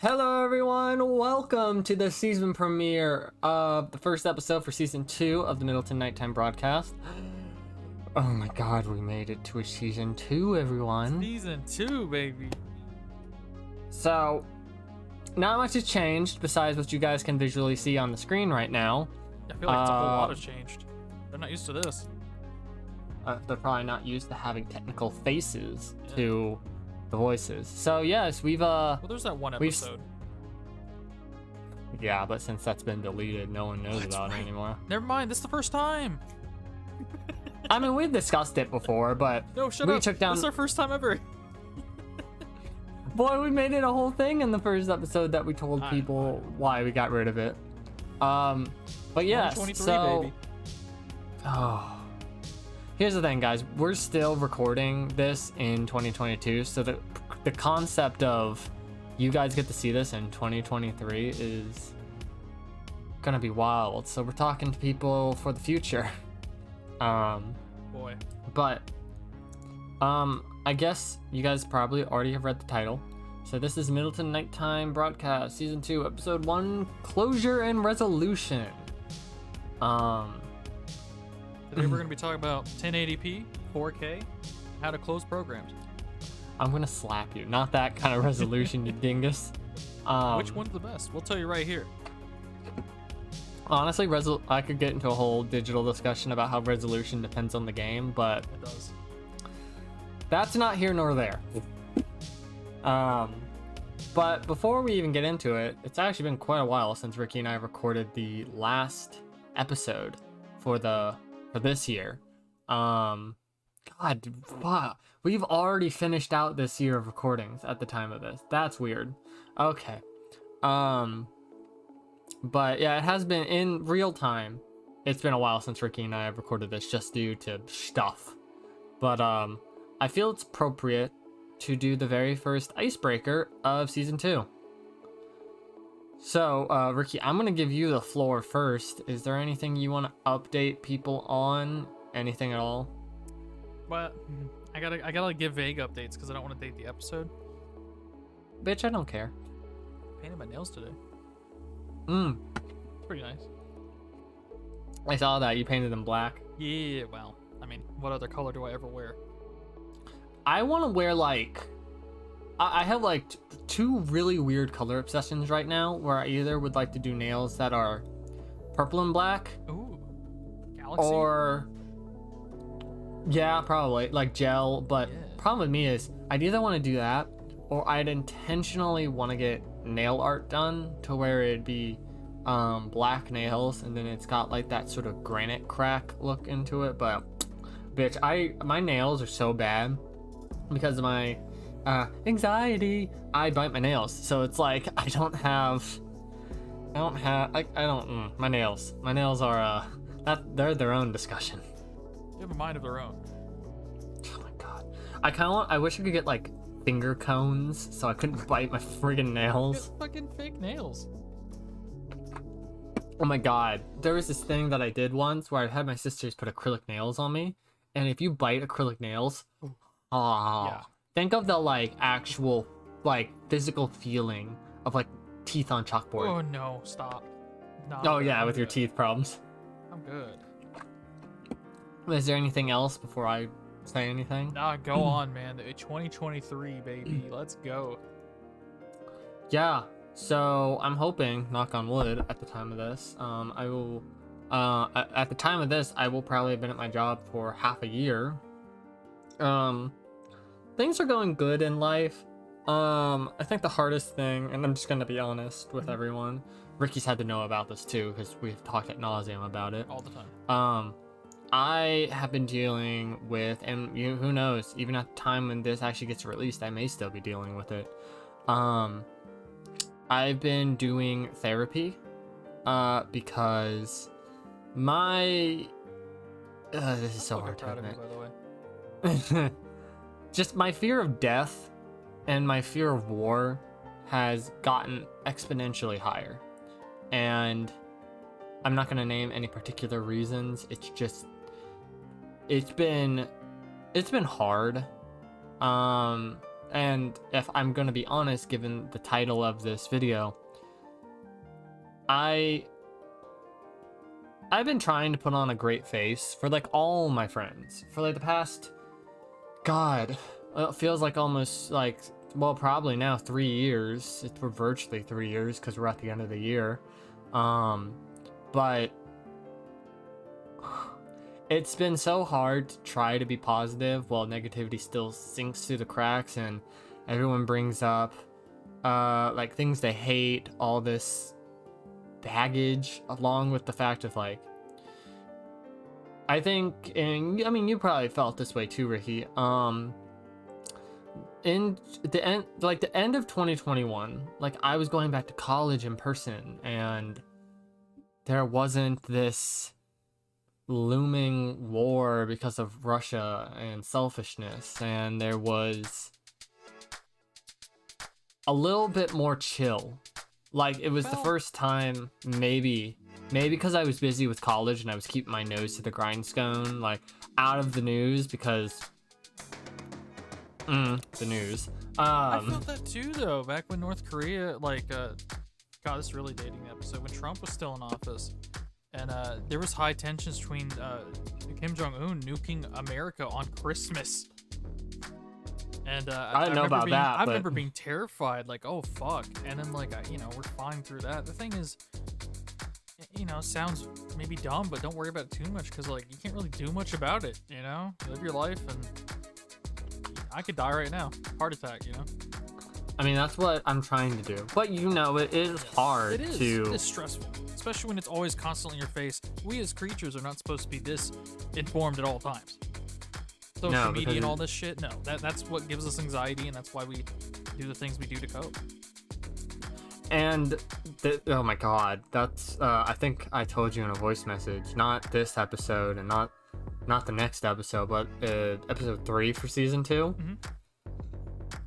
Hello everyone, welcome to the season premiere of the first episode for season 2 of the Middleton Nytetime Broadcast. Oh my god, we made it to a season 2, everyone. Season 2, baby. So, not much has changed besides what you guys can visually see on the screen right now. I feel like it's a whole lot has changed. They're not used to this. They're probably not used to having technical faces to the voices. So yes, we've Well, there's that one episode. Yeah, but since that's been deleted, no one knows about it anymore. Never mind, this is the first time. I mean, we've discussed it before, but No, shut we up. took down. This is our first time ever. Boy, we made it a whole thing in the first episode that we told people why we got rid of it. But yes, 2023, so baby. oh, here's the thing, guys. We're still recording this in 2022, so the concept of you guys get to see this in 2023 is gonna be wild. So we're talking to people for the future. Boy. But I guess you guys probably already have read the title. So this is Middleton Nytetime Broadcast, Season 2, Episode 1, Closure and Resolution. Today we're going to be talking about 1080p, 4K, how to close programs. I'm gonna slap you. Not that kind of resolution, you dingus. Which one's the best? We'll tell you right here. Honestly, I could get into a whole digital discussion about how resolution depends on the game, but It does. that's not here nor there. But before we even get into it, it's actually been quite a while since Ricky and I recorded the last episode for this year. God, wow. We've already finished out this year of recordings at the time of this. That's weird. Okay. But yeah, it has been in real time. It's been a while since Ricky and I have recorded this just due to stuff. But I feel it's appropriate to do the very first icebreaker of season 2. So, Ricky, I'm gonna give you the floor first. Is there anything you want to update people on? Anything at all? But I gotta give vague updates because I don't want to date the episode. Bitch, I don't care. Painted my nails today. It's Pretty nice. I saw that you painted them black. Yeah, well, I mean, what other color do I ever wear? I want to wear like I have like two really weird color obsessions right now, where I either would like to do nails that are purple and black, Ooh, Galaxy. or yeah, probably like gel. But Yeah. problem with me is I'd either want to do that, or I'd intentionally want to get nail art done to where it'd be black nails and then it's got like that sort of granite crack look into it. But bitch, my nails are so bad because of my anxiety. I bite my nails, so it's like my nails are they're their own discussion. They have a mind of their own. Oh my god, I wish I could get like finger cones so I couldn't bite my friggin' nails. Get fucking fake nails. Oh my god, there was this thing that I did once where I had my sisters put acrylic nails on me, and if you bite acrylic nails, Yeah. think of the like actual like physical feeling of like teeth on chalkboard. Oh no, stop. No, Oh yeah, I'm with your good. teeth problems. I'm good. Is there anything else before I say anything? Nah, go on, man. 2023, baby. Let's go. Yeah, so I'm hoping, knock on wood, at the time of this, I will, at the time of this, I will probably have been at my job for half a year. Things are going good in life. I think the hardest thing, and I'm just gonna be honest with everyone, Ricky's had to know about this too, because we've talked ad nauseum about it. All the time. I have been dealing with, and who knows, even at the time when this actually gets released, I may still be dealing with it. I've been doing therapy, because my, this is so hard to Proud of you, admit. by the way. Just my fear of death and my fear of war has gotten exponentially higher. And I'm not going to name any particular reasons. It's just, it's been hard. and if I'm gonna be honest, given the title of this video, I've been trying to put on a great face for like all my friends for like the past, God, it feels like almost like, well, probably now 3 years. We're virtually 3 years because we're at the end of the year. But it's been so hard to try to be positive while negativity still sinks through the cracks and everyone brings up like things they hate, all this baggage, along with the fact of like, I think, and I mean, you probably felt this way too, Ricky. In the end, like the end of 2021, like I was going back to college in person, and there wasn't this looming war because of Russia and selfishness, and there was a little bit more chill. Like it was the first time, maybe because I was busy with college and I was keeping my nose to the grindstone, like out of the news, because the news. I felt that too, though, back when North Korea, like, God, this is really dating the episode, when Trump was still in office, and there was high tensions between Kim Jong-un nuking America on Christmas. And I didn't know about that. I remember being terrified, like, oh fuck. And then like, we're flying through that. The thing is, sounds maybe dumb, but don't worry about it too much, because like you can't really do much about it. You live your life, and I could die right now, heart attack. I mean, that's what I'm trying to do, but it is hard. It is stressful, especially when it's always constantly in your face. We as creatures are not supposed to be this informed at all times. Social media and all this shit, no, that's what gives us anxiety, and that's why we do the things we do to cope. And oh my God, that's I think I told you in a voice message, not this episode and not the next episode, but episode 3 for season 2. Mm-hmm.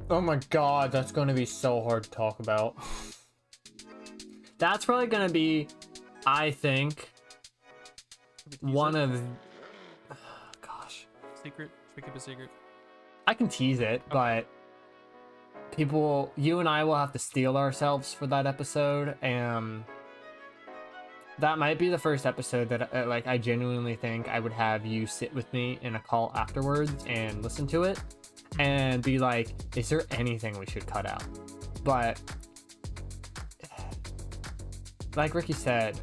Oh my God, that's going to be so hard to talk about. That's probably going to be, I think, one of gosh, secret. Should we keep a secret? I can tease it, but you and I will have to steel ourselves for that episode, and that might be the first episode that I genuinely think I would have you sit with me in a call afterwards and listen to it and be like, is there anything we should cut out? But like Ricky said,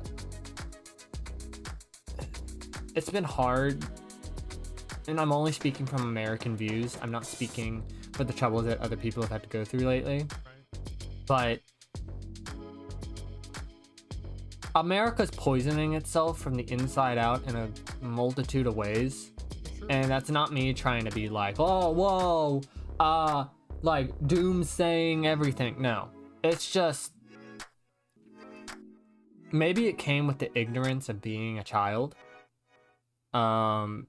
it's been hard, and I'm only speaking from American views. I'm not speaking for the troubles that other people have had to go through lately. But America's poisoning itself from the inside out in a multitude of ways. And that's not me trying to be like, oh, whoa, like doomsaying everything. No, it's just, maybe it came with the ignorance of being a child. I'm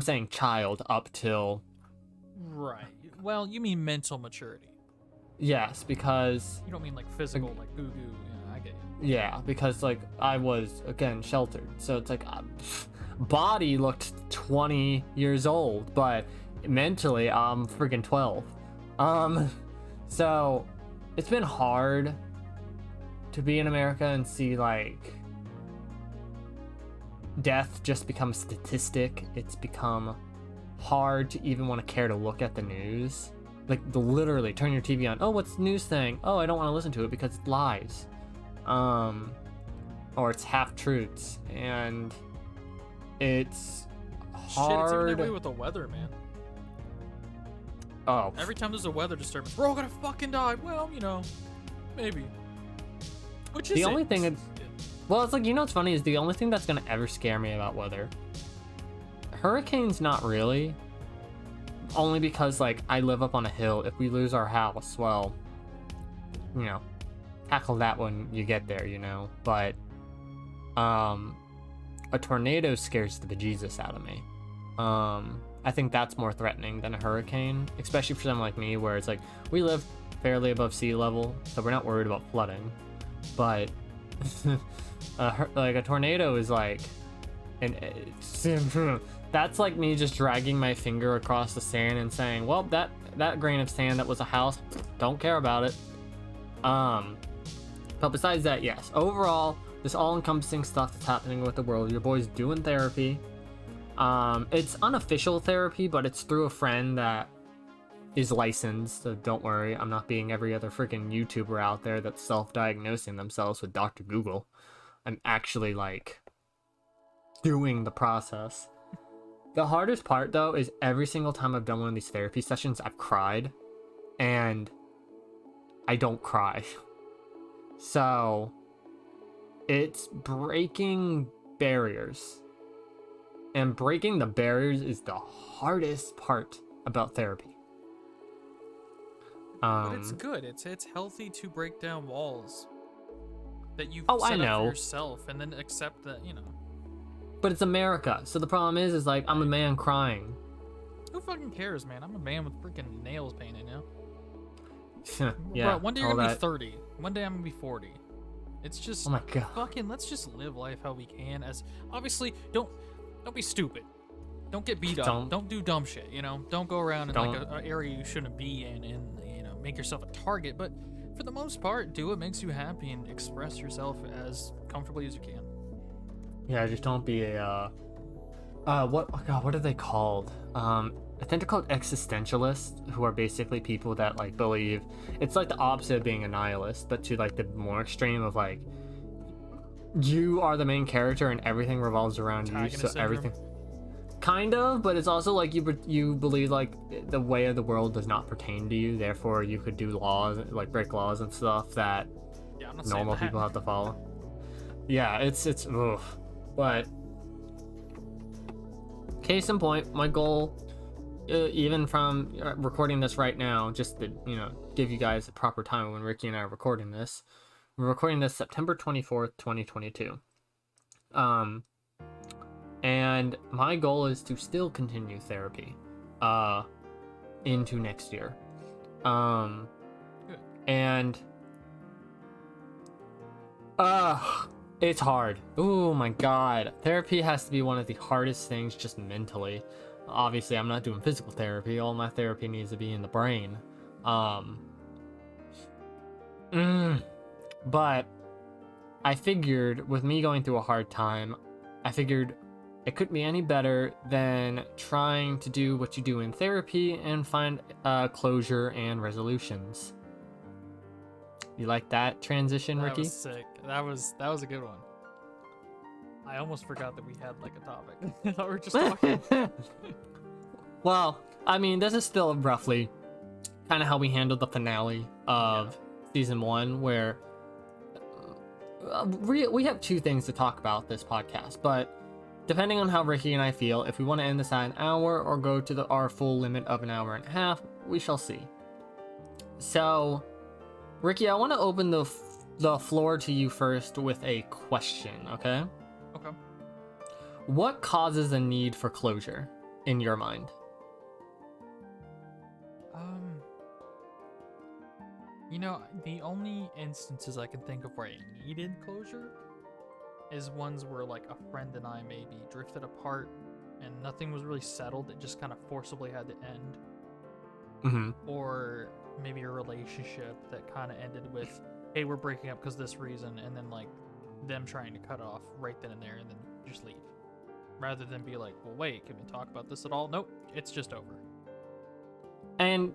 saying child up till... Right. Well, you mean mental maturity. Yes, because... You don't mean like physical, like goo-goo. Yeah, I get you. Yeah, because like I was, again, sheltered. So it's like, body looked 20 years old, but mentally I'm freaking 12. So it's been hard to be in America and see like death just become a statistic. It's become hard to even want to care to look at the news. Like literally turn your TV on. Oh, what's the news saying? Oh, I don't want to listen to it because it's lies. Or it's half truths, and it's hard. Shit, it's even that way with the weather, man. Oh. Every time there's a weather disturbance, we're all gonna fucking die. Well, maybe. Which is the only thing. Well, it's like, what's funny is the only thing that's gonna ever scare me about weather. Hurricanes, not really. Only because like I live up on a hill. If we lose our house, well, tackle that when you get there, But a tornado scares the bejesus out of me. I think that's more threatening than a hurricane, especially for someone like me, where it's like we live fairly above sea level, so we're not worried about flooding. But like a tornado is like, and that's like me just dragging my finger across the sand and saying, well, that grain of sand that was a house, don't care about it. But besides that, yes, overall, this all-encompassing stuff that's happening with the world, your boy's doing therapy. It's unofficial therapy, but it's through a friend that is licensed, so don't worry, I'm not being every other freaking YouTuber out there that's self-diagnosing themselves with Dr. Google. I'm actually like doing the process. The hardest part though is every single time I've done one of these therapy sessions, I've cried, and I don't cry. So it's breaking barriers, and breaking the barriers is the hardest part about therapy. But it's good. It's healthy to break down walls that you've I set up know. for yourself, and then accept that, you know. But it's America, so the problem is like I'm a man crying. Who fucking cares, man? I'm a man with freaking nails painted, you know? Yeah. Bro, one day you're gonna be 30. One day I'm gonna be 40. It's just, oh my god. fucking, let's just live life how we can. As obviously, don't be stupid. Don't get beat up. Don't do dumb shit. You know, don't go around in like an area you shouldn't be in, and you know, make yourself a target. But for the most part, do what makes you happy and express yourself as comfortably as you can. Yeah, just don't be a what are they called? I think they're called existentialists, who are basically people that like believe it's like the opposite of being a nihilist, but to like the more extreme of like you are the main character and everything revolves around you, so everything kind of, but it's also like you believe like the way of the world does not pertain to you, therefore you could do laws, like break laws and stuff that normal people have to follow. Yeah, it's ugh. But case in point, my goal, even from recording this right now, just to give you guys the proper time when Ricky and I are recording this. We're recording this September 24th, 2022. And my goal is to still continue therapy into next year. And it's hard. Oh my god. Therapy has to be one of the hardest things just mentally. Obviously, I'm not doing physical therapy. All my therapy needs to be in the brain. But I figured with me going through a hard time, I figured it couldn't be any better than trying to do what you do in therapy and find closure and resolutions. You like that transition, Ricky? That was sick. That was a good one. I almost forgot that we had like a topic. I thought we were just talking. Well, I mean, this is still roughly kind of how we handled the finale of season 1, where we have 2 things to talk about this podcast, but depending on how Ricky and I feel, if we want to end this at an hour or go to our full limit of an hour and a half, we shall see. So, Ricky, I want to open the floor to you first with a question, okay? Okay. What causes a need for closure in your mind? You know, the only instances I can think of where I needed closure is ones where like a friend and I maybe drifted apart and nothing was really settled. It just kind of forcibly had to end. Mm-hmm. Or maybe a relationship that kind of ended with, hey, we're breaking up because this reason, and then like them trying to cut off right then and there and then just leave. Rather than be like, well, wait, can we talk about this at all? Nope, it's just over. And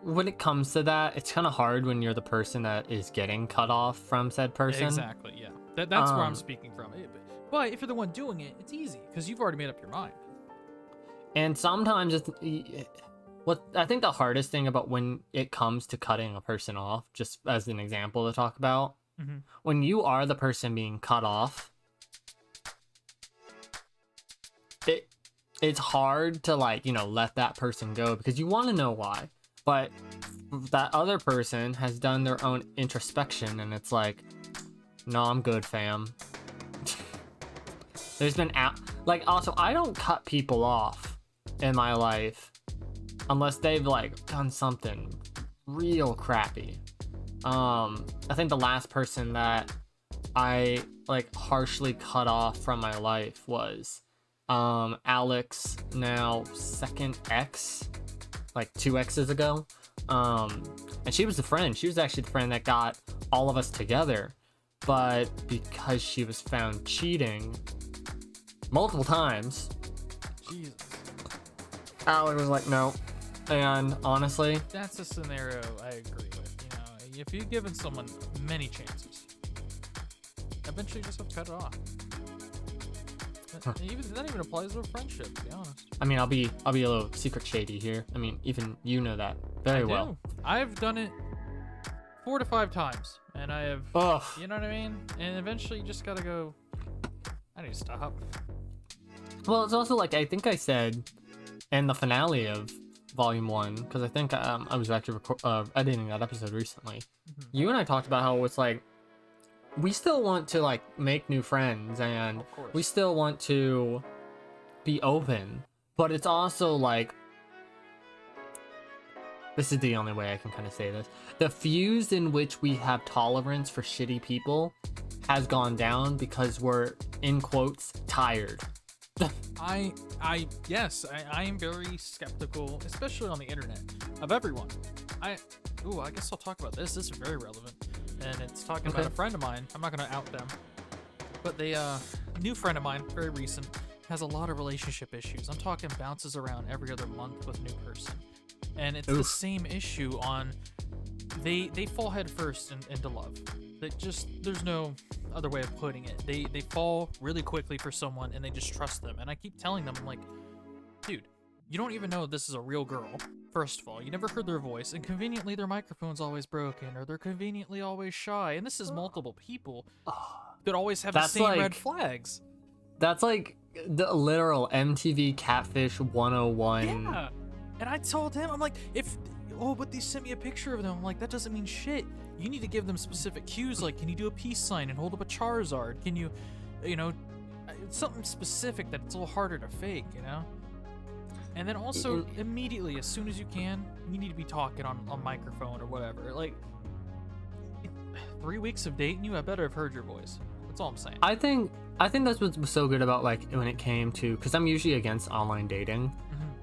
when it comes to that, it's kind of hard when you're the person that is getting cut off from said person. Exactly, yeah. That's where I'm speaking from. But if you're the one doing it, it's easy because you've already made up your mind. And sometimes what I think the hardest thing about when it comes to cutting a person off, just as an example to talk about, when you are the person being cut off, it's hard to let that person go because you want to know why, but that other person has done their own introspection and it's like, no, I'm good, fam. There's been also, I don't cut people off in my life unless they've done something real crappy. I think the last person that I harshly cut off from my life was Alex now second ex, like 2 exes ago. And she was the friend. She was actually the friend that got all of us together. But because she was found cheating multiple times, Jesus. Alex was like, no. And honestly, That's a scenario I agree with. You know, if you've given someone many chances, eventually you just have to cut it off. That even applies to a friendship, to be honest. I mean, I'll be a little secret shady here. I mean, even you know that very well. I've done it 4 to 5 times, and I have. Ugh. You know what I mean? And eventually, you just gotta go. I need to stop. Well, it's also like I think I said in the finale of Volume 1, because I think I was actually editing that episode recently. You and I talked about how it's like we still want to like make new friends, and we still want to be open, but it's also like, this is the only way I can kind of say this, the fuse in which we have tolerance for shitty people has gone down because we're, in quotes, tired. Yes, I am very skeptical, especially on the internet, of everyone. I guess I'll talk about this. This is very relevant, and it's talking about a friend of mine. I'm not gonna out them, but they new friend of mine, very recent, has a lot of relationship issues. I'm talking bounces around every other month with a new person, and it's the same issue on. They fall head first into love. There's no other way of putting it. They fall really quickly for someone, and they just trust them. And I keep telling them, I'm like, dude, you don't even know this is a real girl. First of all, you never heard their voice, and conveniently their microphone's always broken, or they're conveniently always shy. And this is multiple people that always have the same red flags. That's like the literal MTV Catfish 101. Yeah. And I told him, I'm like, but they sent me a picture of them. I'm like, that doesn't mean shit. You need to give them specific cues, like, can you do a peace sign and hold up a Charizard? Can you something specific that it's a little harder to fake, you know? And then also, immediately, as soon as you can, you need to be talking on microphone or whatever. Like, 3 weeks of dating you, I better have heard your voice. That's all I'm saying. I think that's what's so good about, like, when it came to, because I'm usually against online dating.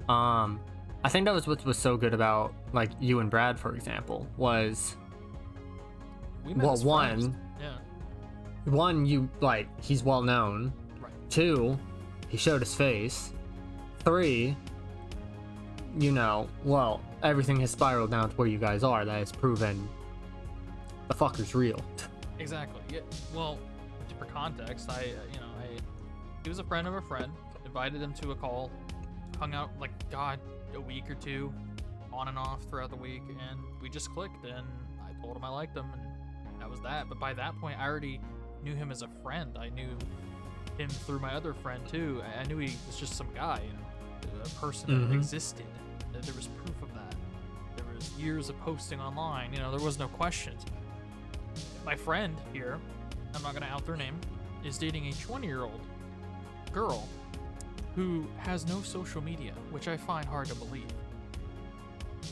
I think that was what was so good about, like, you and Brad, for example, was, one, you, like, he's well known. Right. 2, he showed his face. 3, everything has spiraled down to where you guys are. That has proven the fucker's real. Exactly. Yeah. Well, for context, he was a friend of a friend. Invited him to a call, hung out a week or 2, on and off throughout the week, and we just clicked. And I told him I liked him, and that was that. But by that point, I already knew him as a friend. I knew him through my other friend too. I knew he was just some guy, a person that existed. There was proof of that. There was years of posting online. There was no questions. My friend here, I'm not gonna out their name, is dating a 20-year-old girl who has no social media, which I find hard to believe.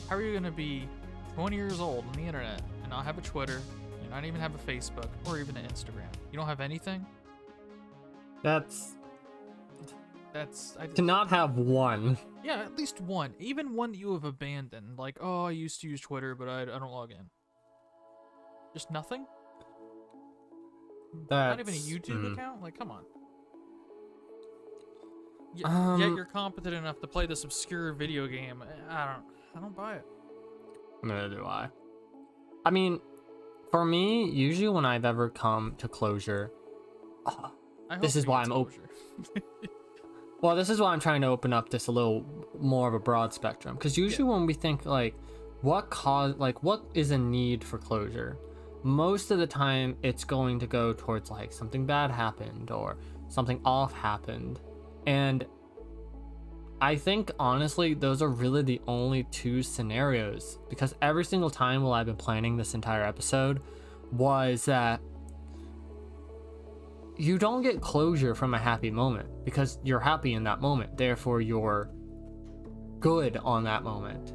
How are you gonna be 20 years old on the internet and not have a Twitter, and not even have a Facebook, or even an Instagram? You don't have anything? To not have one. Yeah, at least one. Even one that you have abandoned. Like, I used to use Twitter, but I don't log in. Just nothing? Not even a YouTube account? Like, come on. Yet you're competent enough to play this obscure video game. I don't buy it. Neither do I. I mean, for me, usually when I've ever come to closure, this is why I'm open. Well, this is why I'm trying to open up this a little more of a broad spectrum. Because usually when we think, like, what is a need for closure? Most of the time, it's going to go towards, like, something bad happened or something off happened. And I think, honestly, those are really the only 2 scenarios. Because every single time while I've been planning this entire episode was that you don't get closure from a happy moment because you're happy in that moment. Therefore, you're good on that moment.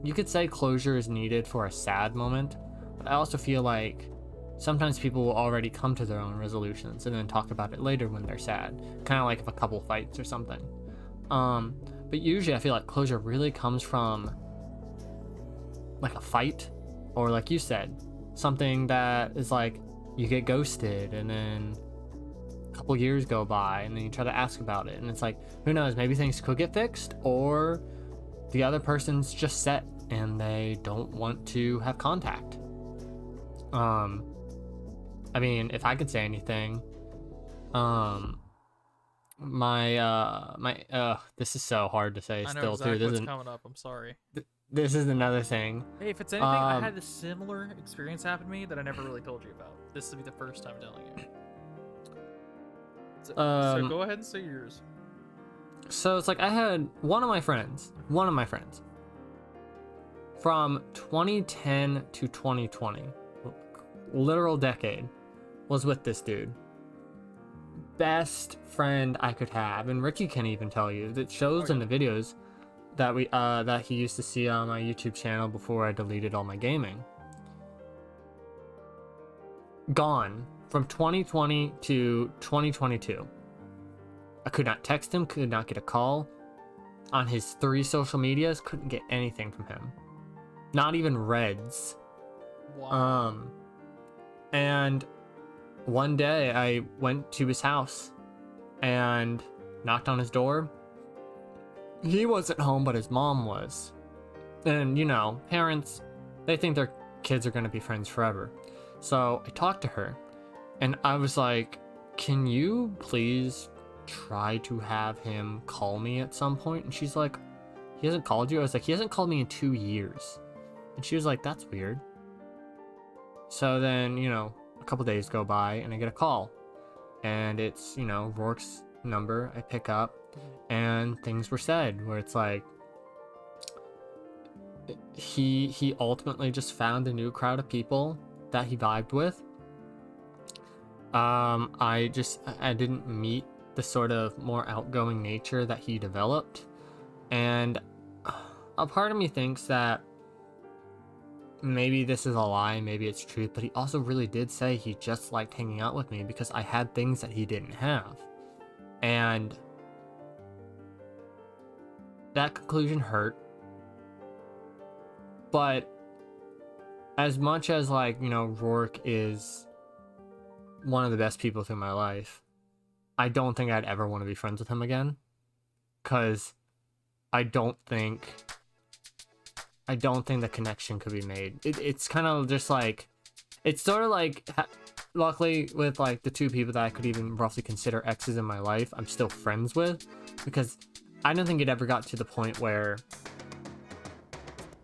You could say closure is needed for a sad moment, but I also feel like sometimes people will already come to their own resolutions and then talk about it later when they're sad, kind of like if a couple fights or something. But usually I feel like closure really comes from like a fight, or like you said, something that is like you get ghosted and then a couple years go by and then you try to ask about it and it's like, who knows, maybe things could get fixed, or the other person's just set and they don't want to have contact. I mean, if I could say anything, this is so hard to say I know still exactly too. what's coming up. I'm sorry. This is another thing. Hey, if it's anything, I had a similar experience happen to me that I never really told you about. This will be the first time telling you. So go ahead and say yours. So it's like I had one of my friends from 2010 to 2020, literal decade, was with this dude. Best friend I could have, and Ricky can even tell you that shows in the videos that that he used to see on my YouTube channel before I deleted all my gaming. Gone from 2020 to 2022. I could not text him, could not get a call. On his 3 social medias, couldn't get anything from him. Not even Reds. Wow. And one day I went to his house and knocked on his door. He wasn't home, but his mom was. And, you know, parents, they think their kids are going to be friends forever. So I talked to her and I was like, can you please try to have him call me at some point? And she's like, he hasn't called you? I was like, he hasn't called me in 2 years. And she was like, that's weird. So then, you know, a couple days go by and I get a call. And it's, you know, Rourke's number. I pick up and things were said where it's like, he ultimately just found a new crowd of people that he vibed with. I didn't meet the sort of more outgoing nature that he developed, and a part of me thinks that maybe this is a lie, maybe it's truth, but he also really did say he just liked hanging out with me because I had things that he didn't have. And that conclusion hurt. But as much as, like, you know, Rourke is one of the best people through my life, I don't think I'd ever want to be friends with him again. Because I don't think the connection could be made. It's kind of just like, it's sort of like, luckily with like the 2 people that I could even roughly consider exes in my life, I'm still friends with, because I don't think it ever got to the point where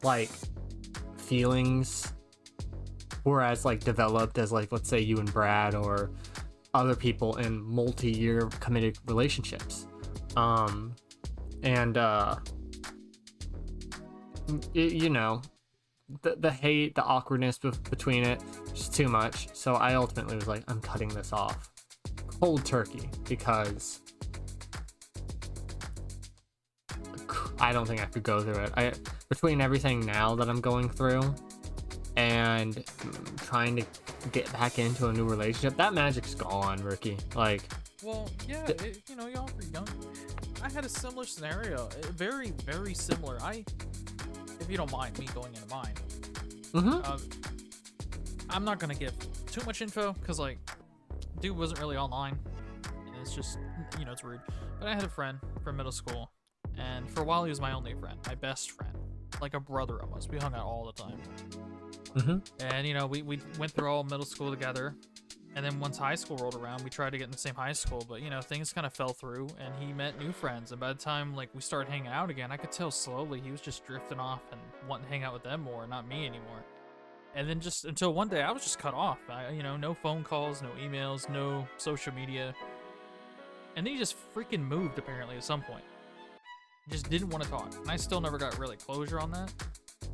like feelings were as like developed as, like, let's say you and Brad or other people in multi-year committed relationships. You know, the hate, the awkwardness between it, just too much. So I ultimately was like, I'm cutting this off cold turkey, because I don't think I could go through it. Between everything now that I'm going through and trying to get back into a new relationship, that magic's gone, Ricky. Like, well, yeah, you know, y'all are young. I had a similar scenario, very, very similar. If you don't mind me going into mine, I'm not gonna give too much info because, like, dude wasn't really online, and it's just, you know, it's rude. But I had a friend from middle school, and for a while he was my only friend, my best friend, like a brother almost. We hung out all the time. And, you know, we went through all middle school together, and then once high school rolled around, we tried to get in the same high school, but, you know, things kind of fell through, and he met new friends, and by the time, like, we started hanging out again, I could tell slowly he was just drifting off and wanting to hang out with them more, not me anymore. And then just until one day I was just cut off. You know, no phone calls, no emails, no social media, and then he just freaking moved apparently at some point. Just didn't want to talk, and I still never got really closure on that.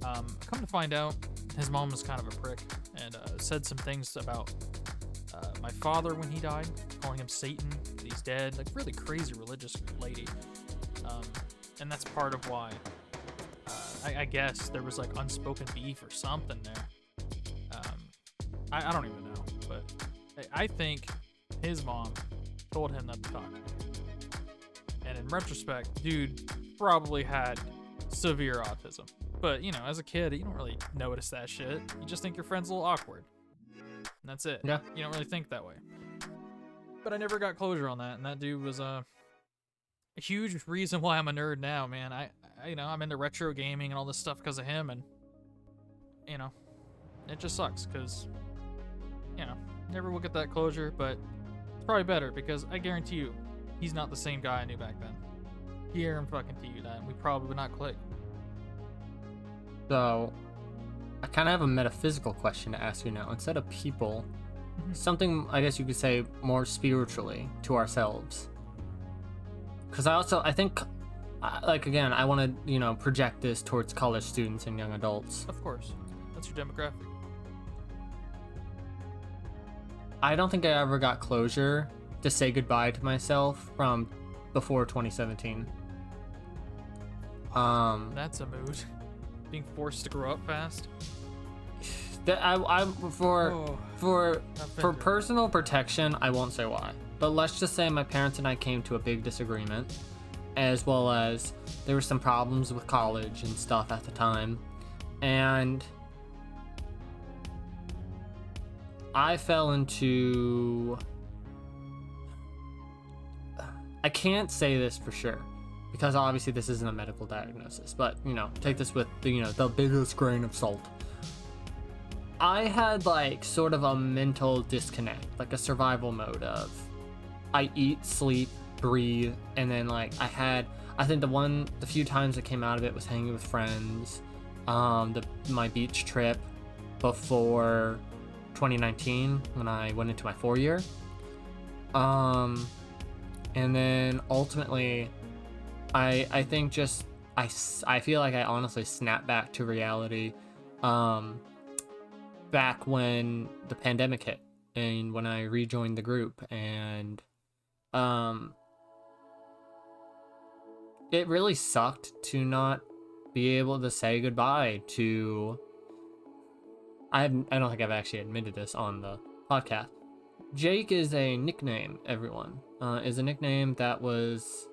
Come to find out, his mom was kind of a prick and said some things about my father when he died, calling him Satan, that he's dead, like really crazy religious lady. And that's part of why I guess there was like unspoken beef or something there. I don't even know. I think his mom told him not to talk to me. And in retrospect, dude probably had severe autism. But, you know, as a kid, you don't really notice that shit. You just think your friend's a little awkward. And that's it. Yeah. You don't really think that way. But I never got closure on that, and that dude was a huge reason why I'm a nerd now, man. I I'm into retro gaming and all this stuff because of him, and, you know, it just sucks because, you know, never will get that closure, but it's probably better because I guarantee you, he's not the same guy I knew back then. Here I'm fucking to you that we probably would not click. So, I kind of have a metaphysical question to ask you now. Instead of people, something, I guess you could say, more spiritually to ourselves. Because I think, like, again, I want to, you know, project this towards college students and young adults. Of course. That's your demographic. I don't think I ever got closure to say goodbye to myself from before 2017. That's a mood. Being forced to grow up fast. For personal protection, I won't say why. But let's just say my parents and I came to a big disagreement, as well as there were some problems with college and stuff at the time, and I fell into, I can't say this for sure because obviously this isn't a medical diagnosis, but, you know, take this with the, you know, the biggest grain of salt. I had like sort of a mental disconnect, like a survival mode of I eat, sleep, breathe, and then like I think the few times I came out of it was hanging with friends, my beach trip before 2019 when I went into my 4-year, and then ultimately I think just I feel like I honestly snapped back to reality back when the pandemic hit and when I rejoined the group, and it really sucked to not be able to say goodbye to, I don't think I've actually admitted this on the podcast. Jake is a nickname, everyone. Is a nickname that was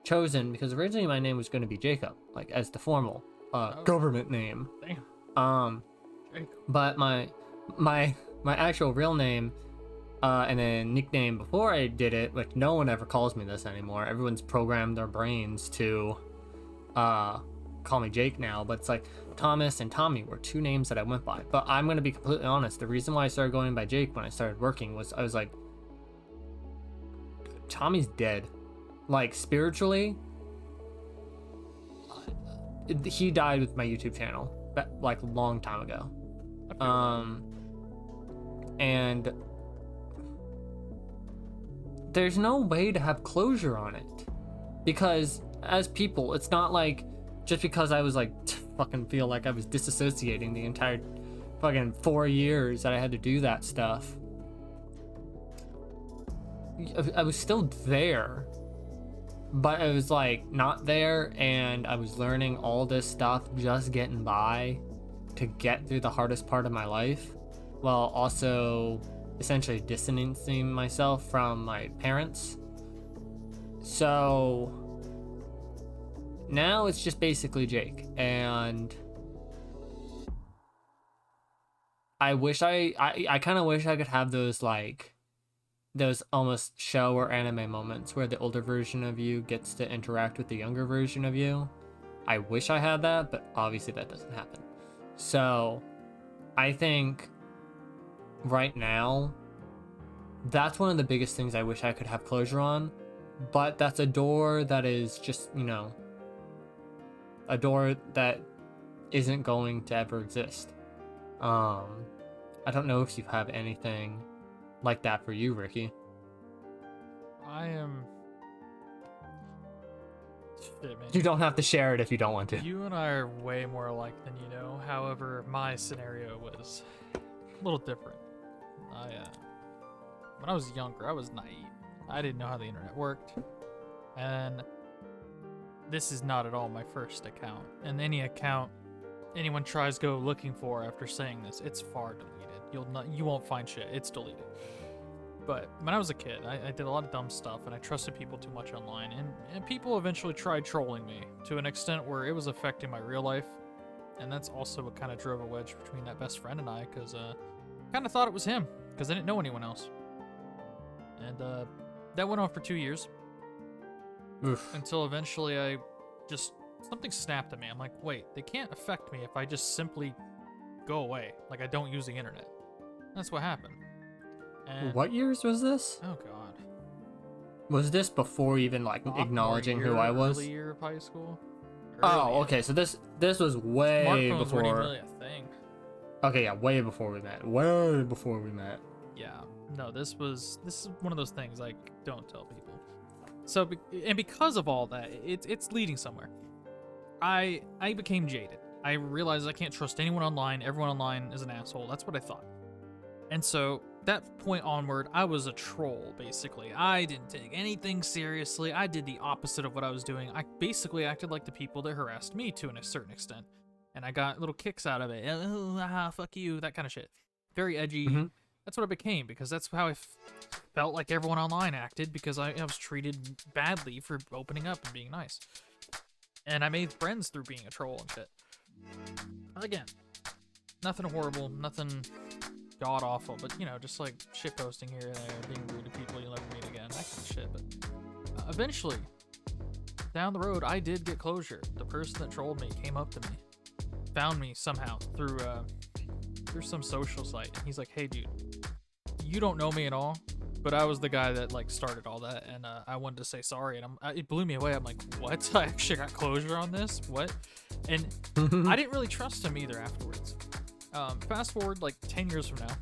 chosen because originally my name was going to be Jacob, like as the formal government name. Damn. But my actual real name and then nickname before I did it, like no one ever calls me this anymore. Everyone's programmed their brains to call me Jake now, but it's like Thomas and Tommy were two names that I went by. But I'm going to be completely honest, the reason why I started going by Jake when I started working was I was like, Tommy's dead. Like spiritually, he died with my YouTube channel like a long time ago. And there's no way to have closure on it because as people, it's not like just because I was like fucking feel like I was disassociating the entire fucking 4 years that I had to do that stuff. I was still there, but I was like not there, and I was learning all this stuff, just getting by to get through the hardest part of my life, while also essentially distancing myself from my parents. So now it's just basically Jake, and I wish I kind of wish I could have those like those almost show or anime moments where the older version of you gets to interact with the younger version of you. I wish I had that, but obviously that doesn't happen. So I think right now that's one of the biggest things I wish I could have closure on, but that's a door that is just, you know, a door that isn't going to ever exist. I don't know if you have anything like that for you, Ricky. I am. Shit, man. You don't have to share it if you don't want to. You and I are way more alike than you know. However, my scenario was a little different. When I was younger, I was naive. I didn't know how the internet worked. And this is not at all my first account. And any account anyone tries go looking for after saying this, it's far deleted. you won't find shit. It's deleted. But when I was a kid, I did a lot of dumb stuff, and I trusted people too much online, and people eventually tried trolling me to an extent where it was affecting my real life, and that's also what kind of drove a wedge between that best friend and I, because kind of thought it was him, because I didn't know anyone else. And that went on for 2 years. Oof. Until eventually something snapped at me. I'm like, wait, they can't affect me if I just simply go away, like I don't use the internet. That's what happened. And What years was this? oh god. Was this before even like Sophomore acknowledging year, who I was? Early year of high school. Oh, okay. So this was way Smartphones before. weren't even really a thing. Okay, yeah, way before we met. Way before we met. Yeah. No, this is one of those things like don't tell people. So and because of all that, it's leading somewhere. I became jaded. I realized I can't trust anyone online. Everyone online is an asshole. That's what I thought. And so that point onward, I was a troll, basically. I didn't take anything seriously. I did the opposite of what I was doing. I basically acted like the people that harassed me to a certain extent. And I got little kicks out of it. Oh, fuck you, that kind of shit. Very edgy. Mm-hmm. That's what I became, because that's how I felt like everyone online acted, because I was treated badly for opening up and being nice. And I made friends through being a troll and shit. Again, nothing horrible, nothing god awful, but just like shit posting here and there, being rude to people you'll never meet again, that kind of shit. But eventually, down the road, I did get closure. The person that trolled me came up to me, found me somehow through some social site, and he's like, "Hey, dude, you don't know me at all, but I was the guy that like started all that, and I wanted to say sorry." And it blew me away. I'm like, "What? I actually got closure on this? What?" And I didn't really trust him either afterwards. Fast forward like 10 years from now,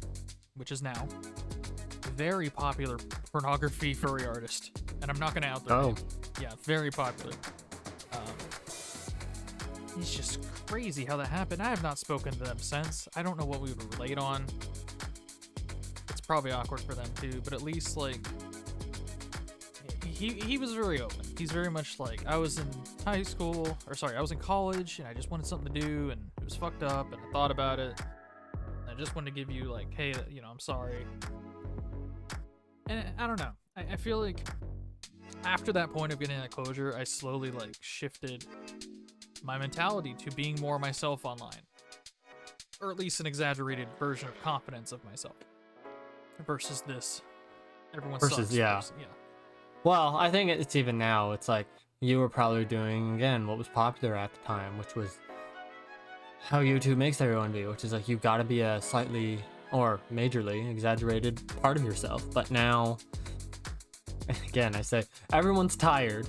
which is now, very popular pornography furry artist, and I'm not gonna out their name. Yeah, very popular. It's just crazy how that happened. I have not spoken to them since. I don't know what we would relate on. It's probably awkward for them too, but at least like he was very open. He's very much like, I was in I was in college, and I just wanted something to do, and it was fucked up, and I thought about it. And I just wanted to give you like, hey, I'm sorry. And I don't know. I feel like after that point of getting that closure, I slowly like shifted my mentality to being more myself online, or at least an exaggerated version of confidence of myself, versus this everyone sucks. Yeah. Well, I think it's even now. It's like you were probably doing again what was popular at the time, which was how YouTube makes everyone be, which is like you've got to be a slightly or majorly exaggerated part of yourself. But now, again, I say everyone's tired.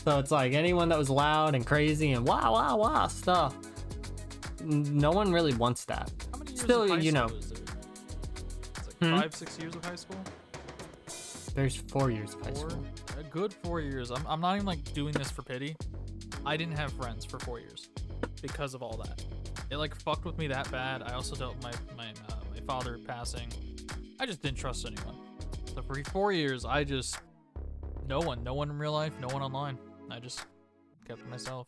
So it's like anyone that was loud and crazy and wah stuff, no one really wants that. How many years Still, of high you know, school is there? It's like 5-6 years of high school. There's 4 years of high school. A good 4 years. I'm not even like doing this for pity. I didn't have friends for 4 years because of all that. It like fucked with me that bad. I also dealt with my father passing. I just didn't trust anyone. So for 4 years, I just no one in real life, no one online. I just kept to myself.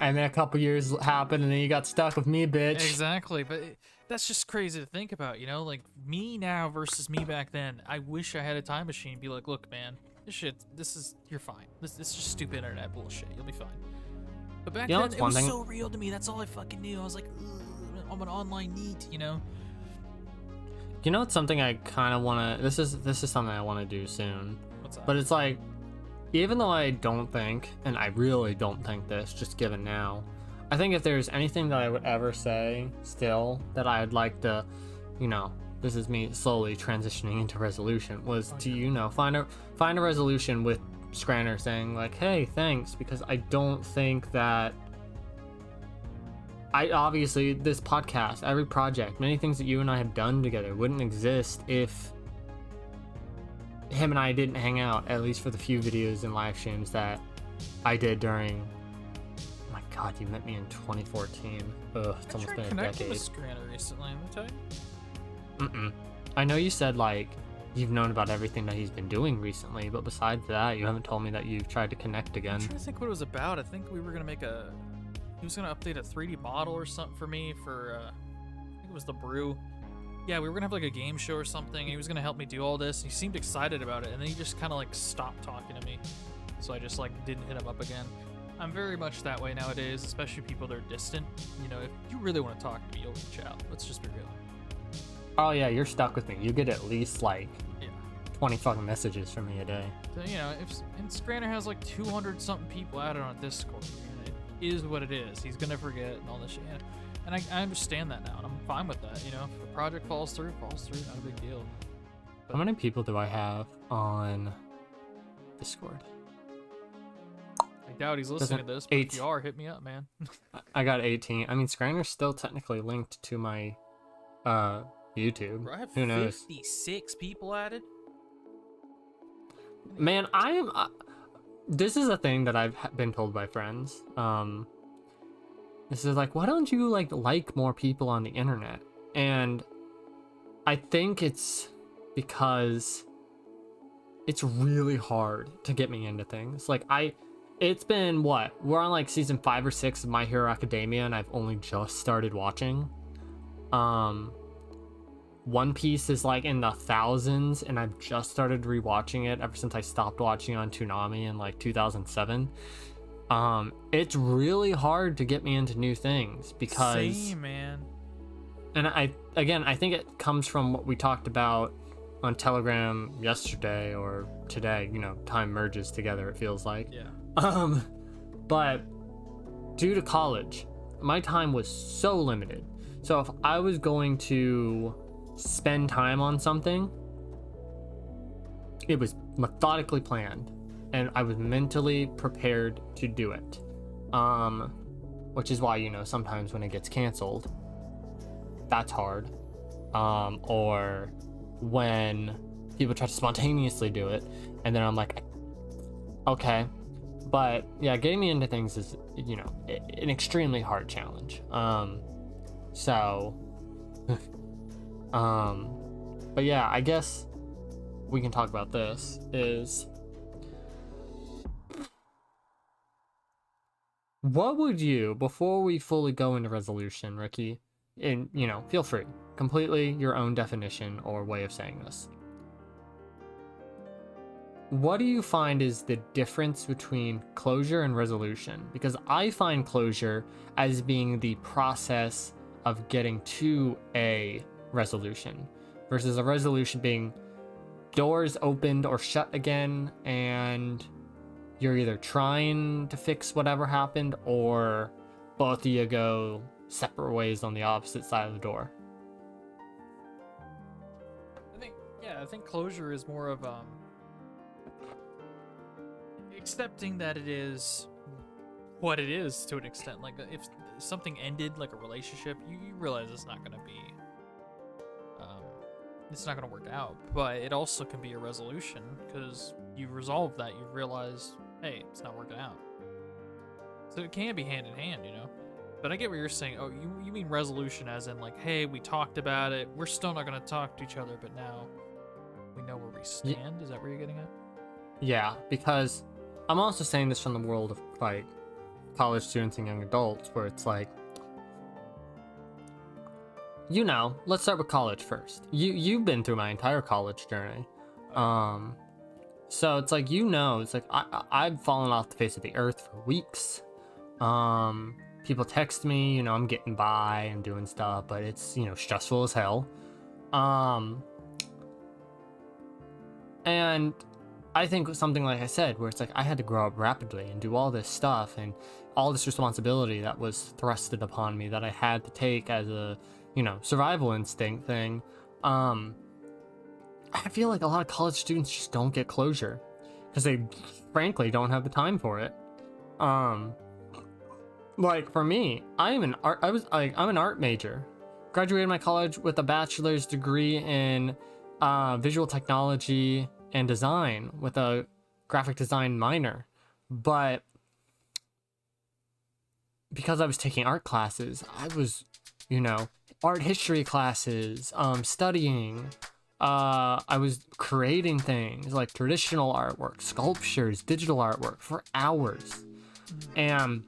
And then a couple years happened, and then you got stuck with me, bitch. Exactly, but that's just crazy to think about, like me now versus me back then. I wish I had a time machine and be like, look, man, you're fine. This is just stupid internet bullshit. You'll be fine. But back then, it was so real to me. That's all I fucking knew. I was like, I'm an online neat, You know, it's something I kind of want to. This is something I want to do soon. What's that? But it's like, even though I don't think, and I really don't think this, just given now, I think if there's anything that I would ever say still that I'd like to, this is me slowly transitioning into resolution, was to, find a resolution with Scranner saying like, hey, thanks, because I don't think that obviously this podcast, every project, many things that you and I have done together wouldn't exist if him and I didn't hang out, at least for the few videos and live streams that I did during. Oh my god, you met me in 2014. Ugh, it's almost been a decade. With Scranner recently, I'm gonna tell you. I know you said like you've known about everything that he's been doing recently, but besides that, you haven't told me that you've tried to connect again. I'm trying to think what it was about. I think we were gonna make he was gonna update a 3D model or something for me for I think it was the brew. yeah, we were gonna have like a game show or something. He was gonna help me do all this. He seemed excited about it, and then he just kind of like stopped talking to me. So I just like didn't hit him up again. I'm very much that way nowadays, especially people that are distant. You know, if you really want to talk to me, you'll reach out. Let's just be real. Oh yeah, you're stuck with me. You get at least like Yeah. 20 fucking messages from me a day. So, you know, if and Scranner has like 200 something people added on Discord, and it is what it is. He's gonna forget and all this shit. And I understand that now, and I'm fine with that. You know, if a project falls through, not a big deal. How many people do I have on Discord? I doubt he's listening to this, but if you are, hit me up, man. I got 18. I mean, Scranner's still technically linked to my YouTube. Bro, I have Who knows? 56 people added. Man, I am. This is a thing that I've been told by friends. This is like, why don't you like more people on the internet? And I think it's because it's really hard to get me into things. Like it's been what? We're on like season 5 or 6 of My Hero Academia, and I've only just started watching. One Piece is like in the thousands, and I've just started rewatching it ever since I stopped watching on Toonami in like 2007. It's really hard to get me into new things because Same, man. And I think it comes from what we talked about on Telegram yesterday or today. You know, time merges together, it feels like. Yeah. But due to college, my time was so limited. So if I was going to spend time on something, it was methodically planned, and I was mentally prepared to do it. Which is why, you know, sometimes when it gets canceled, that's hard. Or when people try to spontaneously do it, and then I'm like, okay. But yeah, getting me into things is, you know, an extremely hard challenge. But yeah, I guess we can talk about this is, what would you, before we fully go into resolution, Ricky, and, you know, feel free, completely your own definition or way of saying this. What do you find is the difference between closure and resolution? Because I find closure as being the process of getting to a resolution versus a resolution being doors opened or shut again, and you're either trying to fix whatever happened or both of you go separate ways on the opposite side of the door. I think closure is more of accepting that it is what it is to an extent. Like if something ended, like a relationship, you realize it's not gonna work out. But it also can be a resolution because you resolve that. You realize, hey, it's not working out. So it can be hand in hand, you know. But I get what you're saying. Oh, you mean resolution as in like, hey, we talked about it. We're still not gonna talk to each other, but now we know where we stand. Is that where you're getting at? Yeah, because I'm also saying this from the world of like college students and young adults, where it's like, you know, let's start with college first. You've been through my entire college journey. So it's like, you know, it's like I've fallen off the face of the earth for weeks. People text me, you know, I'm getting by and doing stuff, but it's, you know, stressful as hell. And I think something like I said, where it's like I had to grow up rapidly and do all this stuff and all this responsibility that was thrusted upon me that I had to take as a, you know, survival instinct thing. I feel like a lot of college students just don't get closure because they frankly don't have the time for it. Like for me, I'm an art major. Graduated my college with a bachelor's degree in visual technology and design with a graphic design minor. But because I was taking art classes, I was, you know, art history classes, studying. I was creating things like traditional artwork, sculptures, digital artwork for hours. And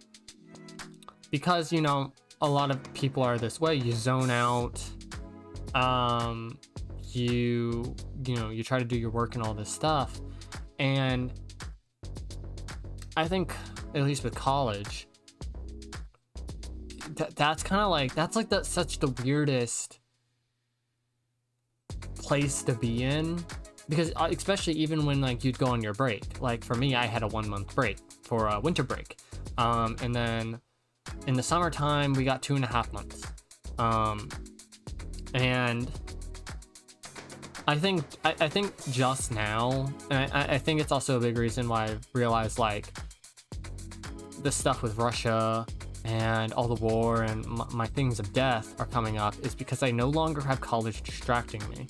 because, you know, a lot of people are this way, you zone out, You try to do your work and all this stuff. And I think, at least with college, that's kind of like, such the weirdest place to be in, because especially even when like you'd go on your break. Like for me, I had a 1 month break for a winter break, and then in the summertime we got 2.5 months, and I think just now, and I think it's also a big reason why I realized like the stuff with Russia and all the war and my things of death are coming up, is because I no longer have college distracting me.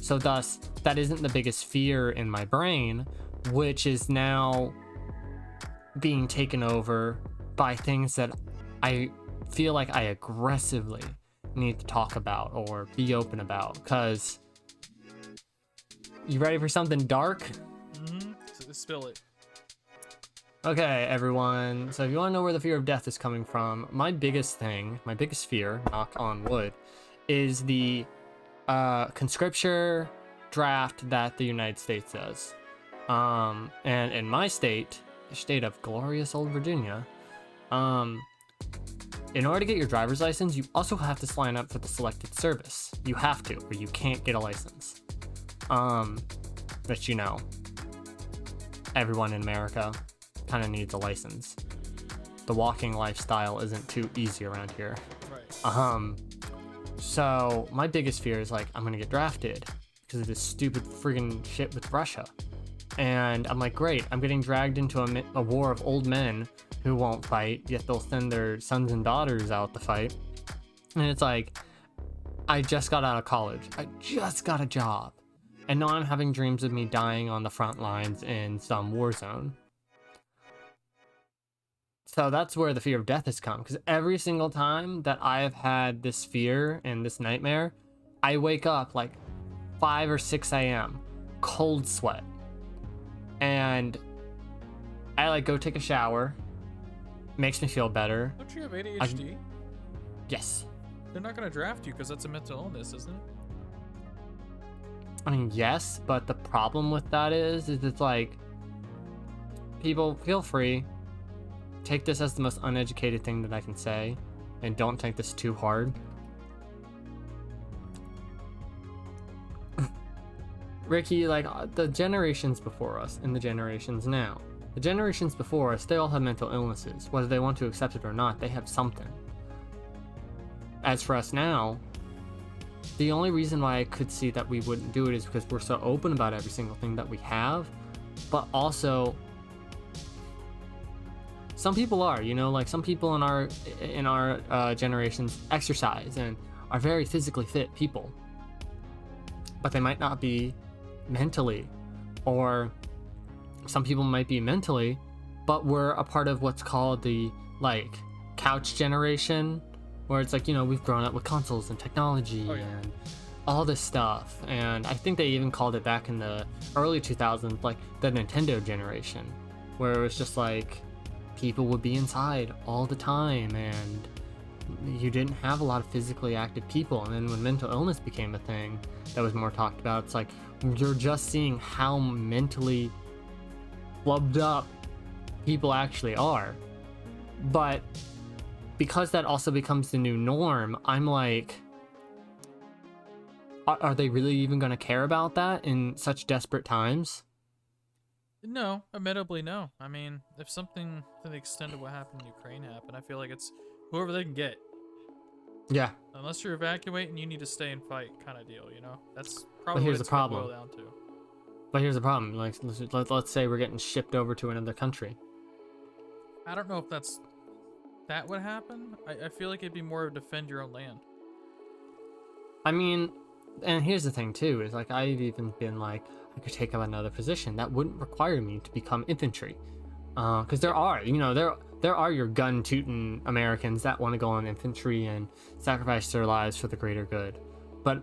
So thus, that isn't the biggest fear in my brain, which is now being taken over by things that I feel like I aggressively need to talk about or be open about. Because, you ready for something dark? Mm-hmm. Spill it. Okay, everyone. So if you want to know where the fear of death is coming from, my biggest fear, knock on wood, is the conscripture draft that the United States does. And in my state, the state of glorious old Virginia, in order to get your driver's license, you also have to sign up for the selected service. You have to, or you can't get a license. But everyone in America kind of needs a license. The walking lifestyle isn't too easy around here. Right. So my biggest fear is like, I'm gonna get drafted because of this stupid friggin' shit with Russia. And I'm like, great, I'm getting dragged into a war of old men who won't fight, yet they'll send their sons and daughters out to fight. And it's like, I just got out of college. I just got a job. And now I'm having dreams of me dying on the front lines in some war zone. So that's where the fear of death has come. Because every single time that I have had this fear and this nightmare, I wake up like 5 or 6 a.m., cold sweat. And I like go take a shower. Makes me feel better. Don't you have ADHD? Yes. They're not going to draft you because that's a mental illness, isn't it? I mean, yes, but the problem with that is it's like, people, feel free. Take this as the most uneducated thing that I can say, and don't take this too hard. Ricky, like, the generations before us and the generations now. The generations before us, they all have mental illnesses. Whether they want to accept it or not, they have something. As for us now, the only reason why I could see that we wouldn't do it is because we're so open about every single thing that we have, but also some people are, like some people in our generations exercise and are very physically fit people, but they might not be mentally, or some people might be mentally, but we're a part of what's called the like couch generation, where it's like, we've grown up with consoles and technology and all this stuff. And I think they even called it back in the early 2000s, like the Nintendo generation, where it was just like people would be inside all the time and you didn't have a lot of physically active people. And then when mental illness became a thing that was more talked about, it's like you're just seeing how mentally flubbed up people actually are. But because that also becomes the new norm, I'm like, are they really even going to care about that in such desperate times? No, admittedly, no. I mean, if something to the extent of what happened in Ukraine happened, I feel like it's whoever they can get. Yeah. Unless you're evacuating, you need to stay and fight kind of deal, That's probably But here's what it's the problem. gonna boil down to. But here's the problem. Like, let's say we're getting shipped over to another country. I don't know if that would happen. I feel like it'd be more of defend your own land. I mean, and here's the thing too, is like I've even been like, I could take up another position that wouldn't require me to become infantry, because there are your gun-tooting Americans that want to go on infantry and sacrifice their lives for the greater good. But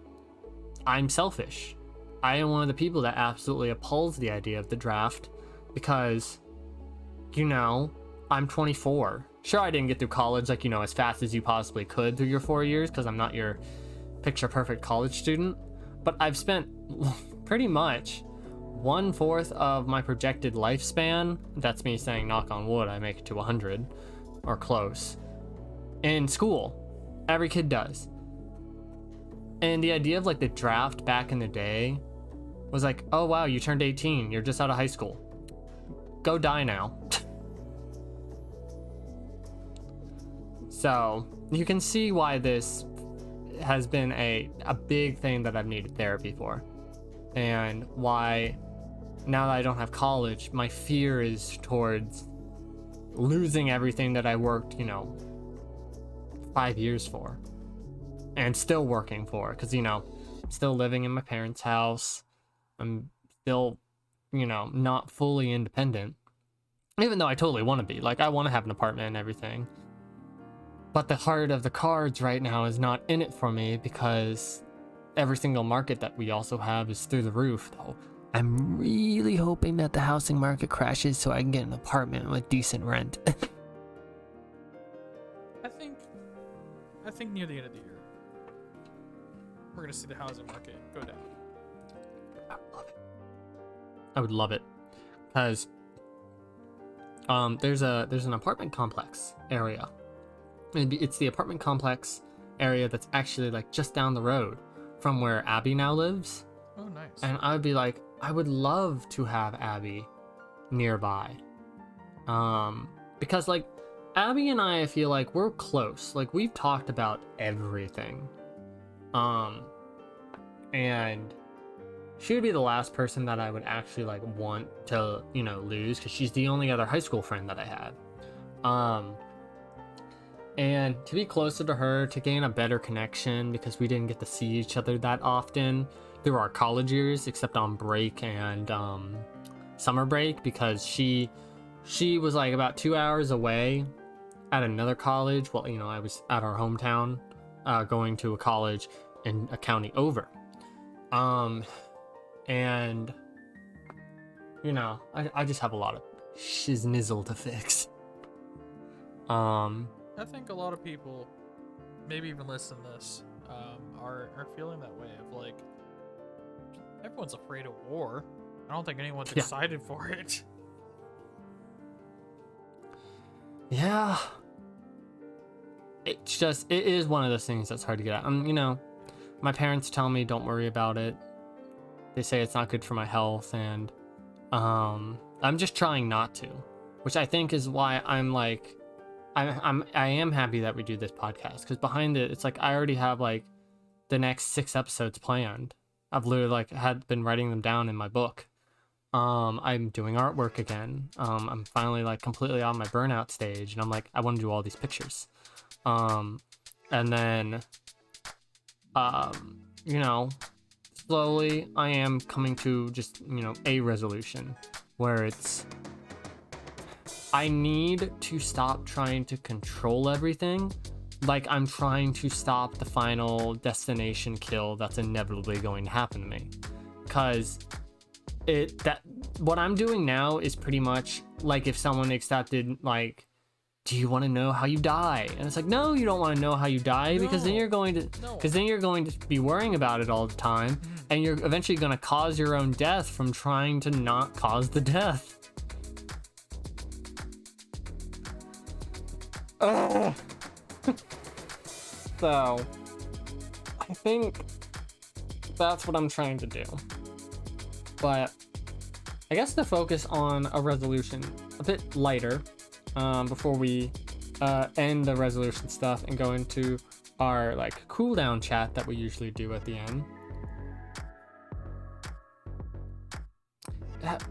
I'm selfish. I am one of the people that absolutely oppose the idea of the draft, because I'm 24. Sure, I didn't get through college like as fast as you possibly could through your 4 years, because I'm not your picture perfect college student, but I've spent pretty much 1/4 of my projected lifespan, that's me saying knock on wood, I make it to 100 or close, in school. Every kid does. And the idea of like the draft back in the day was like, oh wow, you turned 18, you're just out of high school. Go die now. So you can see why this has been a big thing that I've needed therapy for. And why now that I don't have college, my fear is towards losing everything that I worked, 5 years for. And still working for, because, still living in my parents' house. I'm still, not fully independent. Even though I totally want to be. Like, I want to have an apartment and everything. But the heart of the cards right now is not in it for me because every single market that we also have is through the roof. Though I'm really hoping that the housing market crashes so I can get an apartment with decent rent. I think near the end of the year, we're gonna see the housing market go down. I would love it. I would love it, because there's an apartment complex area. It's the apartment complex area that's actually like just down the road from where Abby now lives. Oh, nice. And I would be like, I would love to have Abby nearby. Because like Abby and I feel like we're close. Like we've talked about everything. And she would be the last person that I would actually like want to, lose, because she's the only other high school friend that I had. And to be closer to her, to gain a better connection, because we didn't get to see each other that often through our college years, except on break and summer break, because she was like about 2 hours away at another college. Well, I was at our hometown, going to a college in a county over. And I just have a lot of shiznizzle to fix. I think a lot of people, maybe even listen to this, are feeling that way of like, everyone's afraid of war. I don't think anyone's excited for it. Yeah. It is one of those things that's hard to get at. My parents tell me don't worry about it. They say it's not good for my health, and I'm just trying not to, which I think is why I'm like, I am happy that we do this podcast, because behind it, it's like I already have like the next 6 episodes planned. I've literally like had been writing them down in my book. I'm doing artwork again. I'm finally like completely on my burnout stage, and I'm like, I want to do all these pictures. And then, slowly I am coming to just, a resolution where it's, I need to stop trying to control everything like I'm trying to stop the final destination kill that's inevitably going to happen to me. Because what I'm doing now is pretty much like if someone accepted, like, do you want to know how you die? And it's like, no, you don't want to know how you die, because then you're going to be worrying about it all the time, and you're eventually going to cause your own death from trying to not cause the death. Oh. So, I think that's what I'm trying to do. But I guess to focus on a resolution a bit lighter, before we end the resolution stuff and go into our like cooldown chat that we usually do at the end.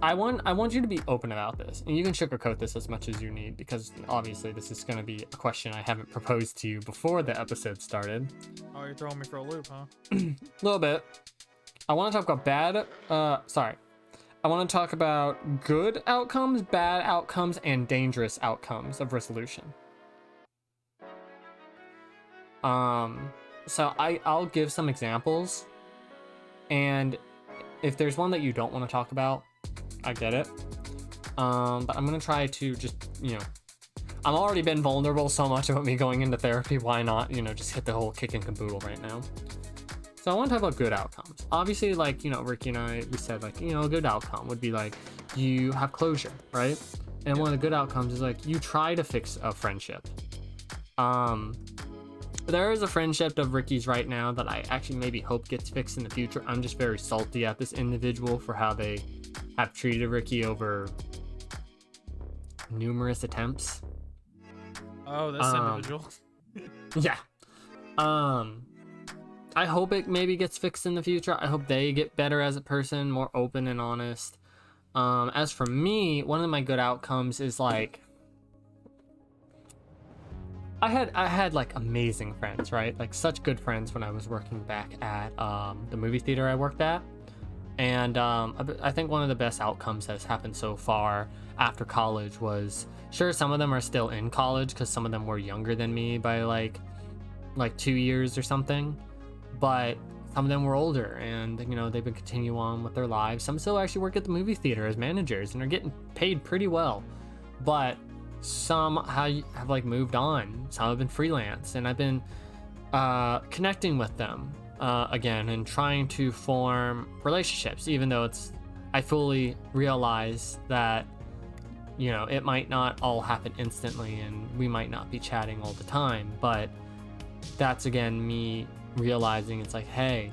I want you to be open about this, and you can sugarcoat this as much as you need, because obviously this is going to be a question I haven't proposed to you before the episode started. Oh, you're throwing me for a loop, huh? A little bit. I want to talk about I want to talk about good outcomes, bad outcomes, and dangerous outcomes of resolution. So I'll give some examples, and if there's one that you don't want to talk about, I get it. But I'm gonna try to just, I'm already been vulnerable so much about me going into therapy. Why not, just hit the whole kick and caboodle right now. So I want to talk about good outcomes. Obviously, like, Ricky and I, we said, like, a good outcome would be like you have closure, right? And one of the good outcomes is like you try to fix a friendship. There is a friendship of Ricky's right now that I actually maybe hope gets fixed in the future. I'm just very salty at this individual for how they have treated Ricky over numerous attempts. Oh, this individual. Yeah. I hope it maybe gets fixed in the future. I hope they get better as a person, more open and honest. As for me, one of my good outcomes is like I had like amazing friends, right? Like such good friends when I was working back at the movie theater I worked at. And I think one of the best outcomes that has happened so far after college was, sure, some of them are still in college because some of them were younger than me by like 2 years or something, but some of them were older and they've been continuing on with their lives. Some still actually work at the movie theater as managers and are getting paid pretty well, but some have like moved on. Some have been freelance, and I've been connecting with them again and trying to form relationships, even though I fully realize that it might not all happen instantly and we might not be chatting all the time, but that's again me realizing it's like, hey,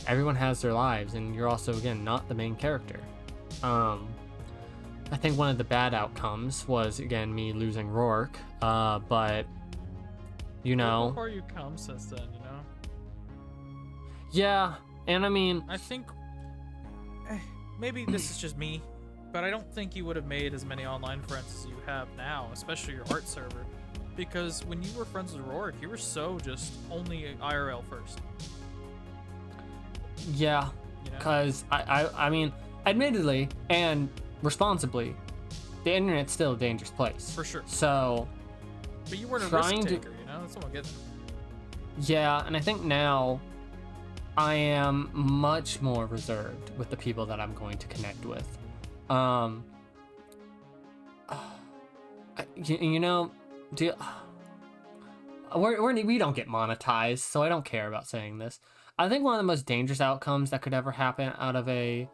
everyone has their lives and you're also again not the main character. I think one of the bad outcomes was again me losing Rourke, but How far you come since then, Yeah, and I mean, I think maybe this is just me, but I don't think you would have made as many online friends as you have now, especially your art server. Because when you were friends with Rourke, you were so just only IRL first. Yeah, because I mean, admittedly and responsibly, the internet's still a dangerous place. For sure. So, but you weren't a risk taker, That's what I'm getting. Yeah, and I think now I am much more reserved with the people that I'm going to connect with. We don't get monetized, so I don't care about saying this. I think one of the most dangerous outcomes that could ever happen out of a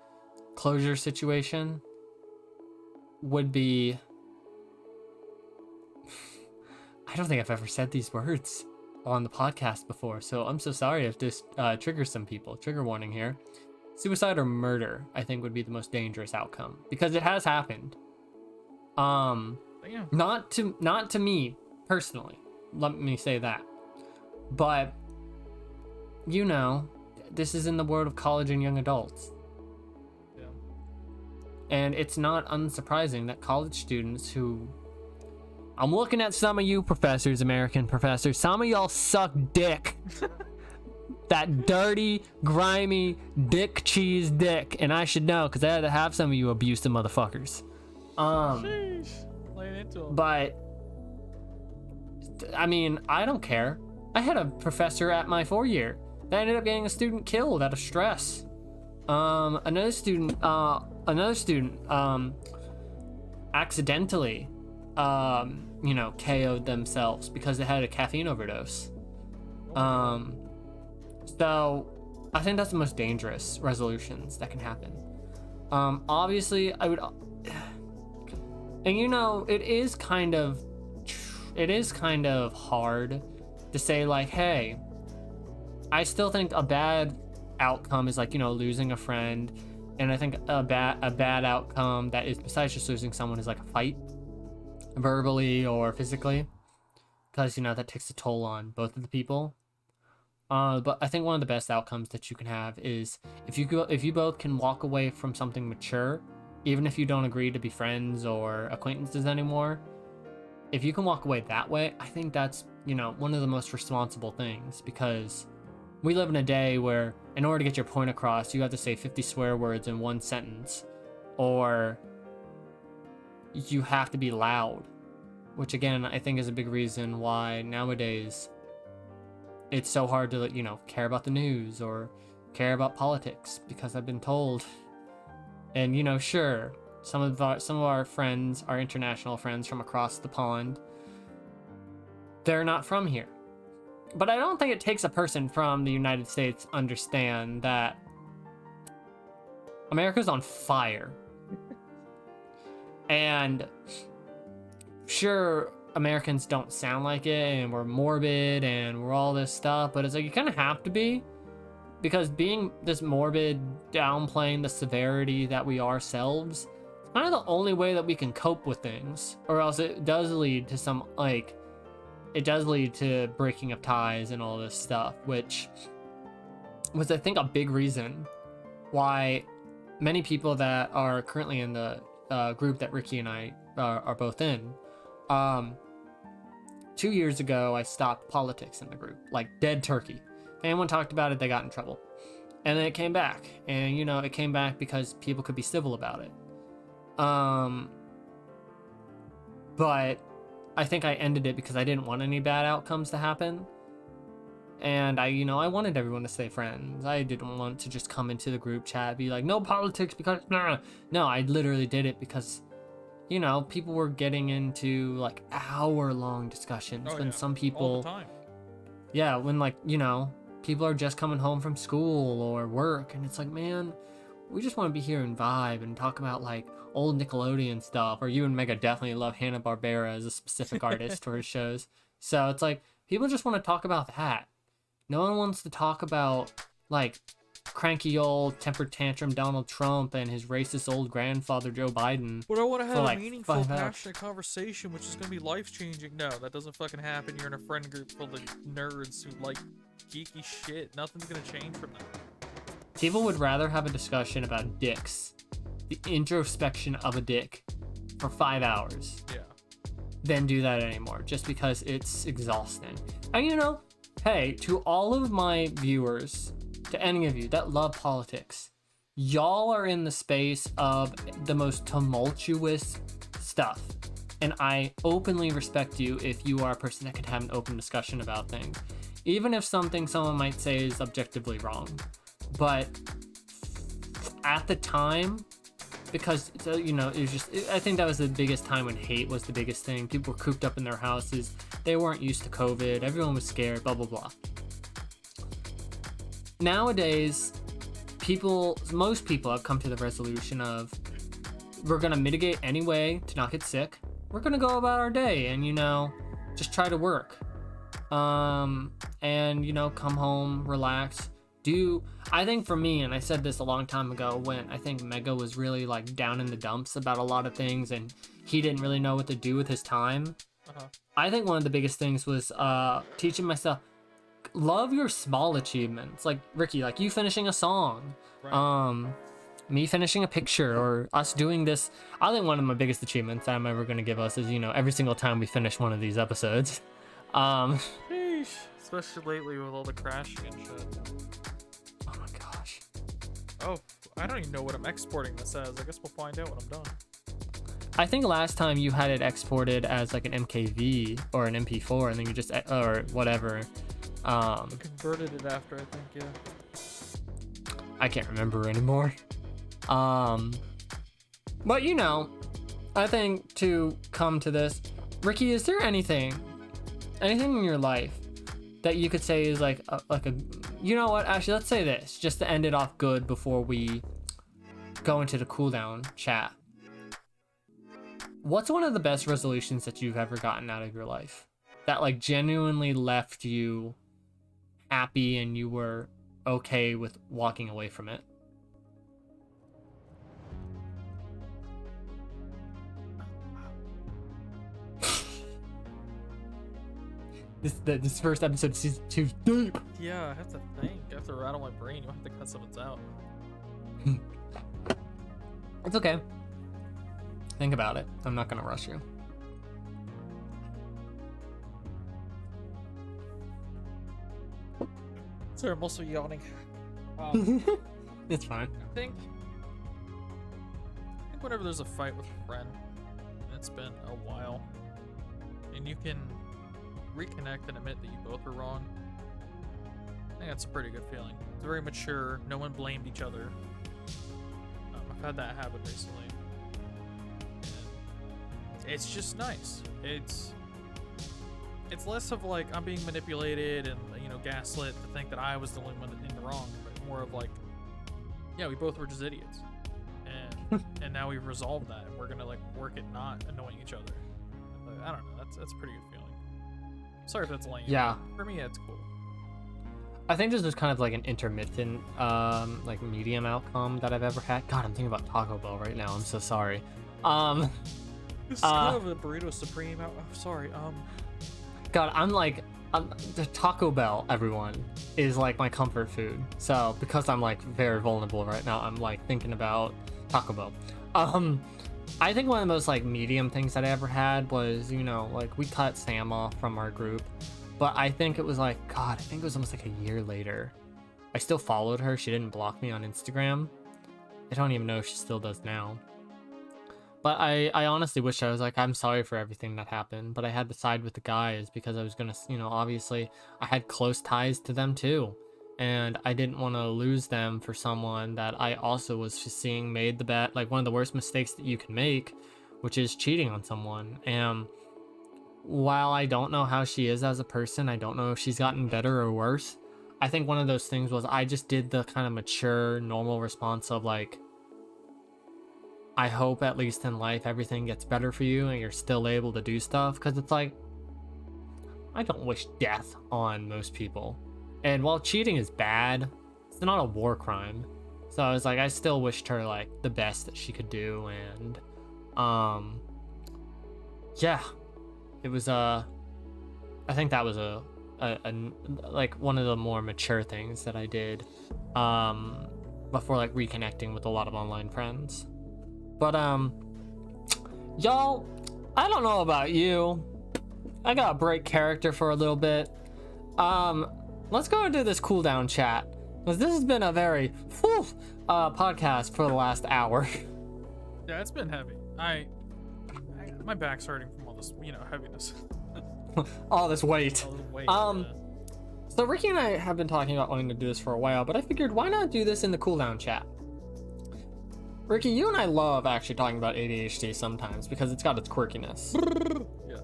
closure situation would be... I don't think I've ever said these words on the podcast before, so I'm so sorry if this triggers some people. Trigger warning here. Suicide or murder, I think, would be the most dangerous outcome, because it has happened. Not to me personally, let me say that, but this is in the world of college and young adults. Yeah. And it's not unsurprising that college students who, I'm looking at some of you professors, American professors, some of y'all suck dick. That dirty, grimy, dick cheese dick. And I should know, because I had to have some of you abusive motherfuckers. Sheesh. Lay it into 'em. But, I mean, I don't care. I had a professor at my 4-year that ended up getting a student killed out of stress. Another student accidentally KO'd themselves because they had a caffeine overdose. So I think that's the most dangerous resolutions that can happen. Obviously I would, and it is kind of hard to say like, hey, I still think a bad outcome is like, losing a friend. And I think a bad outcome that is, besides just losing someone, is like a fight, verbally or physically, because that takes a toll on both of the people. But I think one of the best outcomes that you can have is if you both can walk away from something mature, even if you don't agree to be friends or acquaintances anymore. If you can walk away that way, I think that's one of the most responsible things, because we live in a day where in order to get your point across, you have to say 50 swear words in one sentence, or you have to be loud, which again, I think is a big reason why nowadays it's so hard to, care about the news or care about politics, because I've been told, and sure, some of our friends, our international friends from across the pond, they're not from here. But I don't think it takes a person from the United States to understand that America's on fire. And sure, Americans don't sound like it, and we're morbid, and we're all this stuff, but it's like you kind of have to be, because being this morbid, downplaying the severity that we ourselves, it's kind of the only way that we can cope with things, or else it does lead to some, like, it does lead to breaking of ties and all this stuff, which was, I think, a big reason why many people that are currently in the group that Ricky and I are both in, 2 years ago, I stopped politics in the group, like dead turkey. If anyone talked about it, they got in trouble. And then it came back, and you know, it came back because people could be civil about it. But I think I ended it because I didn't want any bad outcomes to happen. And I wanted everyone to stay friends. I didn't want to just come into the group chat, be like, no politics because, nah. No, I literally did it because, people were getting into like hour-long discussions when some people, all the time. Yeah, when people are just coming home from school or work, and it's like, man, we just want to be here and vibe and talk about like old Nickelodeon stuff. Or you and Mega definitely love Hanna-Barbera as a specific artist for his shows. So it's like people just want to talk about that. No one wants to talk about like cranky old temper tantrum Donald Trump and his racist old grandfather Joe Biden. But I want to have like a meaningful, passionate conversation, which is going to be life-changing. No, that doesn't fucking happen. You're in a friend group full of nerds who like geeky shit. Nothing's going to change from that. People would rather have a discussion about dicks, the introspection of a dick, for 5 hours. Yeah. Than do that anymore, just because it's exhausting. And hey, to all of my viewers, to any of you that love politics, y'all are in the space of the most tumultuous stuff. And I openly respect you if you are a person that can have an open discussion about things. Even if something someone might say is objectively wrong. But at the time, because it was just, I think that was the biggest time when hate was the biggest thing. People were cooped up in their houses. They weren't used to COVID. Everyone was scared, blah, blah, blah. Nowadays, most people have come to the resolution of, we're going to mitigate any way to not get sick. We're going to go about our day and, just try to work. And, come home, relax. I think for me, and I said this a long time ago when I think Mega was really like down in the dumps about a lot of things and he didn't really know what to do with his time. I think one of the biggest things was teaching myself, love your small achievements. Like Ricky, like you finishing a song, right. Me finishing a picture, or us doing this. I think one of my biggest achievements that I'm ever going to give us is, every single time we finish one of these episodes. Sheesh. Especially lately with all the crashing and shit. Oh my gosh. Oh, I don't even know what I'm exporting this as. I guess we'll find out when I'm done. I think last time you had it exported as like an MKV or an MP4, and then you just, or whatever. I converted it after, I think, yeah. I can't remember anymore. But I think to come to this, Ricky, is there anything in your life that you could say is like a you know what, actually, let's say this just to end it off good before we go into the cooldown chat. What's one of the best resolutions that you've ever gotten out of your life that like genuinely left you happy and you were okay with walking away from it? This first episode of season 2 is deep. Yeah, I have to think. I have to rattle my brain. You have to cut some of this out. It's okay. Think about it. I'm not gonna rush you. Sorry, I'm also yawning. It's fine. I think whenever there's a fight with a friend, and it's been a while, and you can reconnect and admit that you both were wrong, I think that's a pretty good feeling. It's very mature. No one blamed each other. I've had that happen recently. And it's just nice. it's less of like I'm being manipulated and gaslit to think that I was the only one in the wrong, but more of like, yeah, we both were just idiots, and now we've resolved that, and we're gonna like work at not annoying each other. But I don't know. That's a pretty good feeling. Sorry if that's lame. Yeah. For me, it's cool. I think this was kind of like an intermittent, like medium outcome that I've ever had. God, I'm thinking about Taco Bell right now. I'm so sorry. This is kind of a burrito supreme. Oh, sorry. God, the Taco Bell, everyone, is like my comfort food. So because I'm like very vulnerable right now, I'm like thinking about Taco Bell. I think one of the most like medium things that I ever had was, like we cut Sam off from our group, but I think it was like, God, I think it was almost like a year later. I still followed her. She didn't block me on Instagram. I don't even know if she still does now. But I honestly wish I was like, I'm sorry for everything that happened, but I had to side with the guys because I was gonna, obviously I had close ties to them too. And I didn't want to lose them for someone that I also was just seeing made the bet, like one of the worst mistakes that you can make, which is cheating on someone. And while I don't know how she is as a person, I don't know if she's gotten better or worse. I think one of those things was I just did the kind of mature, normal response of like, I hope at least in life everything gets better for you and you're still able to do stuff. Because it's like, I don't wish death on most people. And while cheating is bad, it's not a war crime. So I was like, I still wished her like the best that she could do. And yeah, it was I think that was a like one of the more mature things that I did before like reconnecting with a lot of online friends. But y'all, I don't know about you, I gotta break character for a little bit. Let's go and do this cooldown chat, because this has been a very full podcast for the last hour. Yeah, it's been heavy. My back's hurting from all this heaviness. All this weight. All this weight. So Ricky and I have been talking about wanting to do this for a while, but I figured why not do this in the cooldown chat. Ricky, you and I love actually talking about ADHD sometimes because it's got its quirkiness. Yeah.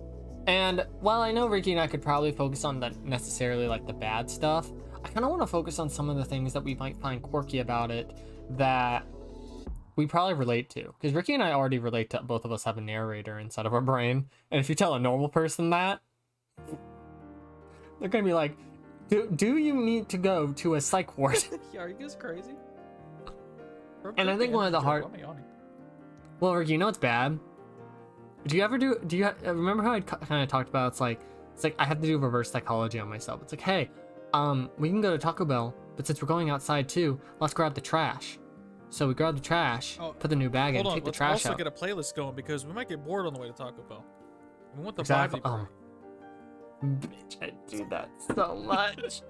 And while I know Ricky and I could probably focus on necessarily like the bad stuff, I kind of want to focus on some of the things that we might find quirky about it that we probably relate to. Because Ricky and I already relate to, both of us have a narrator inside of our brain. And if you tell a normal person that, they're going to be like, do you need to go to a psych ward? Yeah, are you guys crazy? And I think one of the hard... Well, Ricky, you know what's bad? Do you remember how I kind of talked about it's like I have to do reverse psychology on myself. It's like, hey, we can go to Taco Bell, but since we're going outside too, let's grab the trash. So we grab the trash, put the new bag in, take the trash out. Let's also get a playlist going because we might get bored on the way to Taco Bell. We want the Exactly. vibe. Bitch, I do that so much.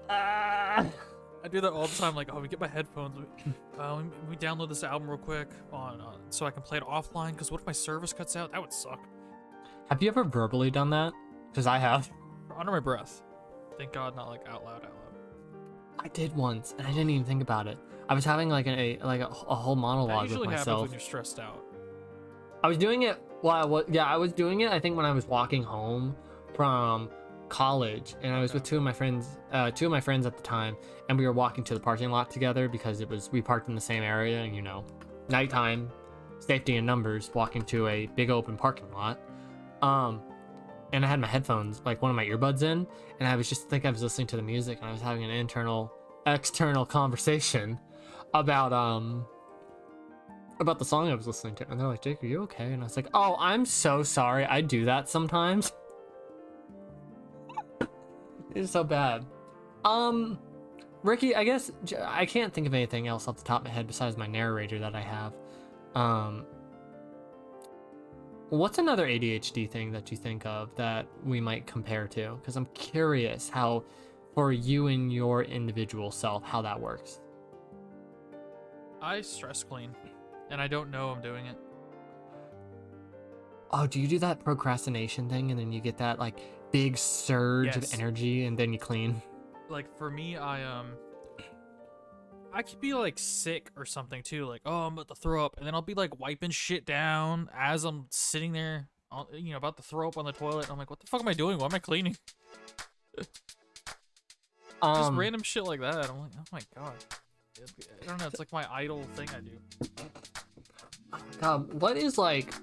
I do that all the time. Like, we get my headphones. We download this album real quick on so I can play it offline. Because what if my service cuts out? That would suck. Have you ever verbally done that? Because I have. Under my breath. Thank God, not like out loud. I did once, and I didn't even think about it. I was having like a whole monologue with myself. That usually happens when you're stressed out. I was doing it I was doing it. I think when I was walking home from college, and I was with two of my friends at the time, and we were walking to the parking lot together because we parked in the same area, and nighttime, safety in numbers, walking to a big open parking lot. And I had my headphones, like one of my earbuds in, and I was listening to the music, and I was having an external conversation about the song I was listening to, and they're like, Jake, are you okay? And I was like, oh, I'm so sorry, I do that sometimes. It's so bad. Ricky, I guess I can't think of anything else off the top of my head besides my narrator that I have. What's another ADHD thing that you think of that we might compare to? Because I'm curious how, for you and your individual self, how that works. I stress clean, and I don't know I'm doing it. Oh, do you do that procrastination thing, and then you get that like big surge of energy, and then you clean? Like for me, I could be like sick or something too, like, oh, I'm about to throw up, and then I'll be like wiping shit down as I'm sitting there, about to throw up on the toilet. And I'm like, what the fuck am I doing? Why am I cleaning? Just random shit like that. I'm like, oh my god. I don't know. It's like my idol thing I do. What is like?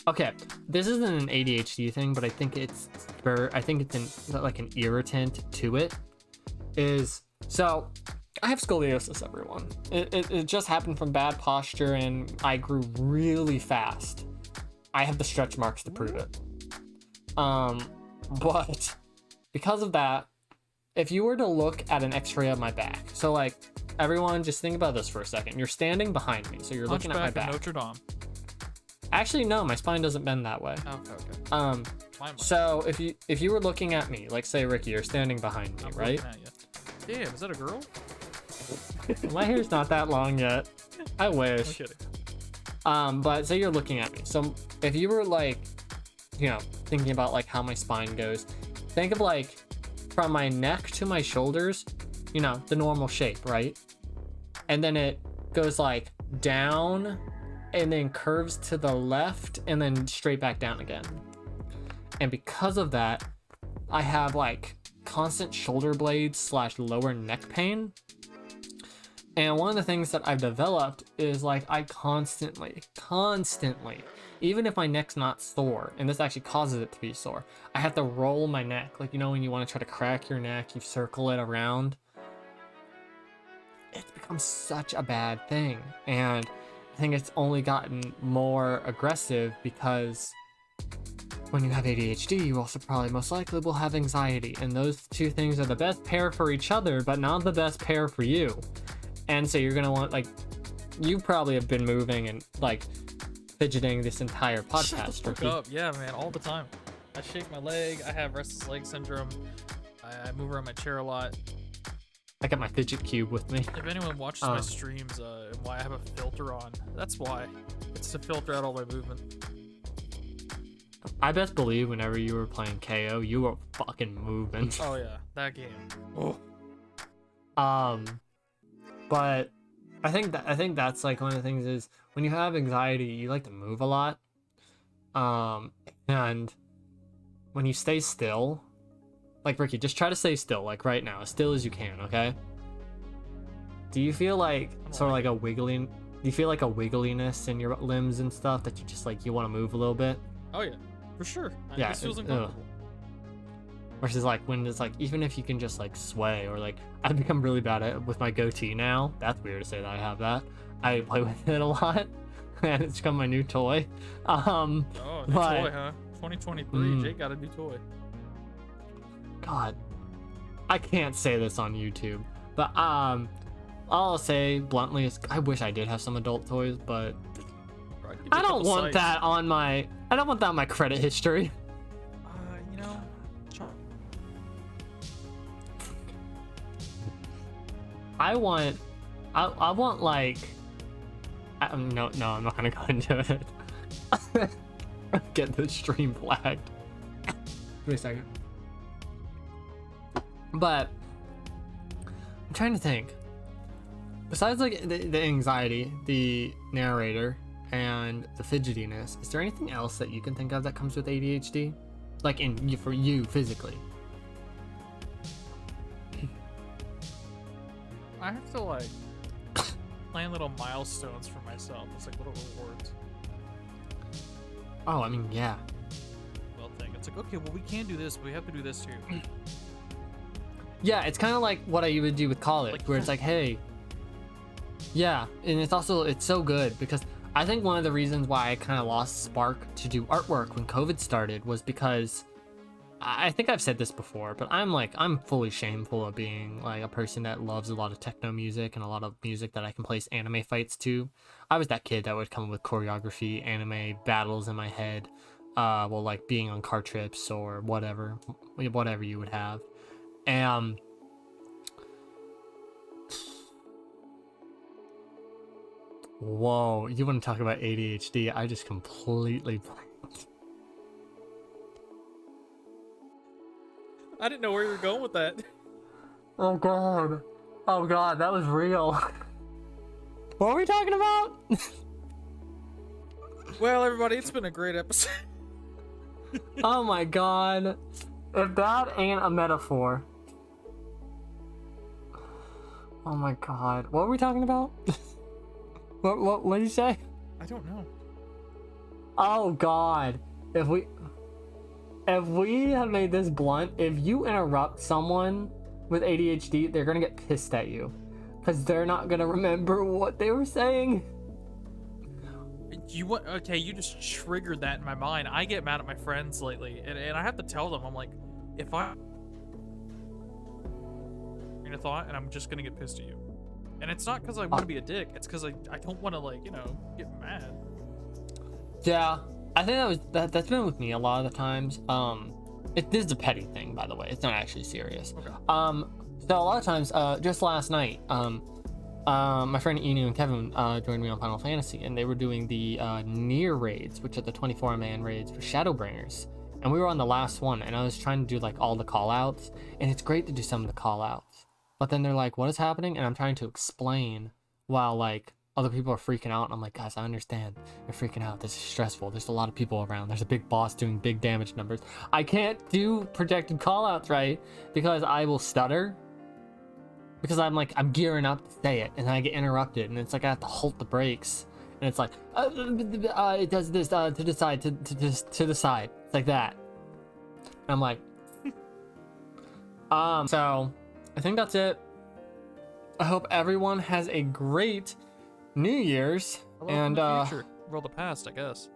Okay, this isn't an ADHD thing, but I think it's like an irritant to it. So I have scoliosis, everyone. It just happened from bad posture, and I grew really fast. I have the stretch marks to prove it. But because of that, if you were to look at an x-ray of my back, so like, everyone just think about this for a second. You're standing behind me, so you're looking at my back. Notre Dame. Actually, no, my spine doesn't bend that way. Oh, okay. So if you were looking at me, like say Ricky, you're standing behind me, right? Damn, is that a girl? My hair's not that long yet. I wish. I'm kidding. But say you're looking at me. So if you were like, thinking about like how my spine goes, think of like from my neck to my shoulders, the normal shape, right? And then it goes like down and then curves to the left and then straight back down again. And because of that, I have like constant shoulder blades / lower neck pain. And one of the things that I've developed is like I constantly, even if my neck's not sore, and this actually causes it to be sore, I have to roll my neck. Like, when you want to try to crack your neck, you circle it around. It's become such a bad thing. And I think it's only gotten more aggressive because when you have ADHD, you also probably most likely will have anxiety. And those two things are the best pair for each other, but not the best pair for you. And so you're going to want, like, you probably have been moving and, like, fidgeting this entire podcast. Shut the fuck up. Yeah, man, all the time. I shake my leg. I have restless leg syndrome. I move around my chair a lot. I got my fidget cube with me. If anyone watches my streams and why I have a filter on, that's why. It's to filter out all my movement. I best believe whenever you were playing KO, you were fucking moving. Oh yeah, that game. Oh. But I think that's like one of the things is when you have anxiety, you like to move a lot. And when you stay still, like Ricky, just try to stay still, like right now, as still as you can, okay? Do you feel like sort of like a wiggling? Do you feel like a wiggliness in your limbs and stuff that you just like you want to move a little bit? Oh yeah, for sure. Yeah, this feels uncomfortable. Versus like when it's like even if you can just like sway or like I've become really bad at it with my goatee now. That's weird to say that I have that. I play with it a lot, and it's become my new toy. Oh, new toy, huh? 2023, Jake got a new toy. God, I can't say this on YouTube, but all I'll say bluntly is I wish I did have some adult toys, but I don't want that on my credit history. I want like no, I'm not gonna go into it. Get the stream flagged. Wait a second. But I'm trying to think. Besides like the anxiety, the narrator, and the fidgetiness, is there anything else that you can think of that comes with ADHD? Like for you physically? I have to like plan little milestones for myself. It's like little rewards. Oh, I mean, yeah. Well, thing. It's like, okay, well, we can do this, but we have to do this too. Yeah, it's kind of like what I would do with college, like, where it's like, hey, yeah, and it's so good because I think one of the reasons why I kind of lost spark to do artwork when COVID started was because I think I've said this before, but I'm fully shameful of being like a person that loves a lot of techno music and a lot of music that I can place anime fights to. I was that kid that would come with choreography, anime battles in my head, well, like being on car trips or whatever you would have. And whoa, you want to talk about ADHD? I just completely blanked. I didn't know where you were going with that. Oh god, that was real. What were we talking about? Well, everybody, it's been a great episode. Oh my god, if that ain't a metaphor Oh my god. What were we talking about? What did you say? I don't know. Oh god. If we have made this blunt, if you interrupt someone with ADHD, they're gonna get pissed at you. Because they're not gonna remember what they were saying. Okay, you just triggered that in my mind. I get mad at my friends lately, and I have to tell them, I'm like, if I a thought, and I'm just gonna get pissed at you. And it's not because I want to be a dick, it's because I don't want to, like, you know, get mad. Yeah, I think that's been with me a lot of the times. This is a petty thing, by the way. It's not actually serious. Okay. So a lot of times, just last night, my friend Inu and Kevin joined me on Final Fantasy, and they were doing the near raids, which are the 24-man raids for Shadowbringers. And we were on the last one, and I was trying to do like all the call-outs, and it's great to do some of the call-outs. But then they're like, what is happening? And I'm trying to explain while like other people are freaking out. And I'm like, guys, I understand you're freaking out. This is stressful. There's a lot of people around. There's a big boss doing big damage numbers. I can't do projected callouts right because I will stutter. Because I'm gearing up to say it and I get interrupted. And it's like I have to halt the brakes. And it's like, it does this to the side, to the side. It's like that. And I'm like, so I think that's it. I hope everyone has a great New Year's. And the future. Well, the past, I guess.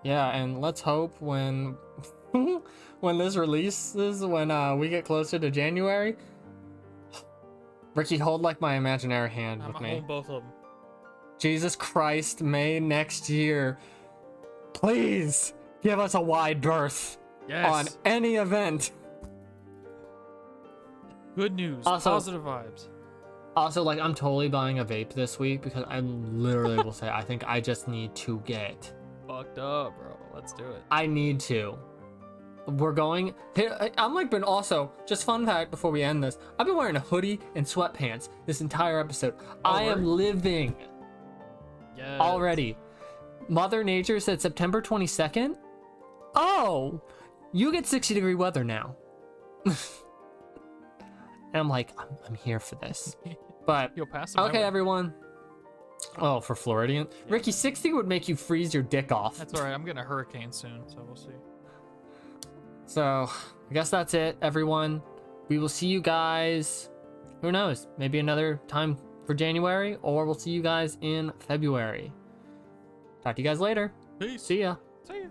Yeah, and let's hope when when this releases, when we get closer to January, Ricky, hold like my imaginary hand with me. Hold both of them. Jesus Christ, May next year, please give us a wide berth on any event. Good news. Also, positive vibes. Also, like, I'm totally buying a vape this week because I literally will say I think I just need to get fucked up, bro. Let's do it. I need to. We're going. I'm like, been also just fun fact before we end this. I've been wearing a hoodie and sweatpants this entire episode. I am living. Yes. Already. Mother Nature said September 22nd. Oh, you get 60-degree weather now. And I'm like, I'm here for this. But you'll pass okay, everyone. Oh, for Floridian, yeah. Ricky, 60 would make you freeze your dick off. That's all right. I'm getting a hurricane soon, so we'll see. So I guess that's it, everyone. We will see you guys. Who knows? Maybe another time for January, or we'll see you guys in February. Talk to you guys later. Peace. See ya. See ya.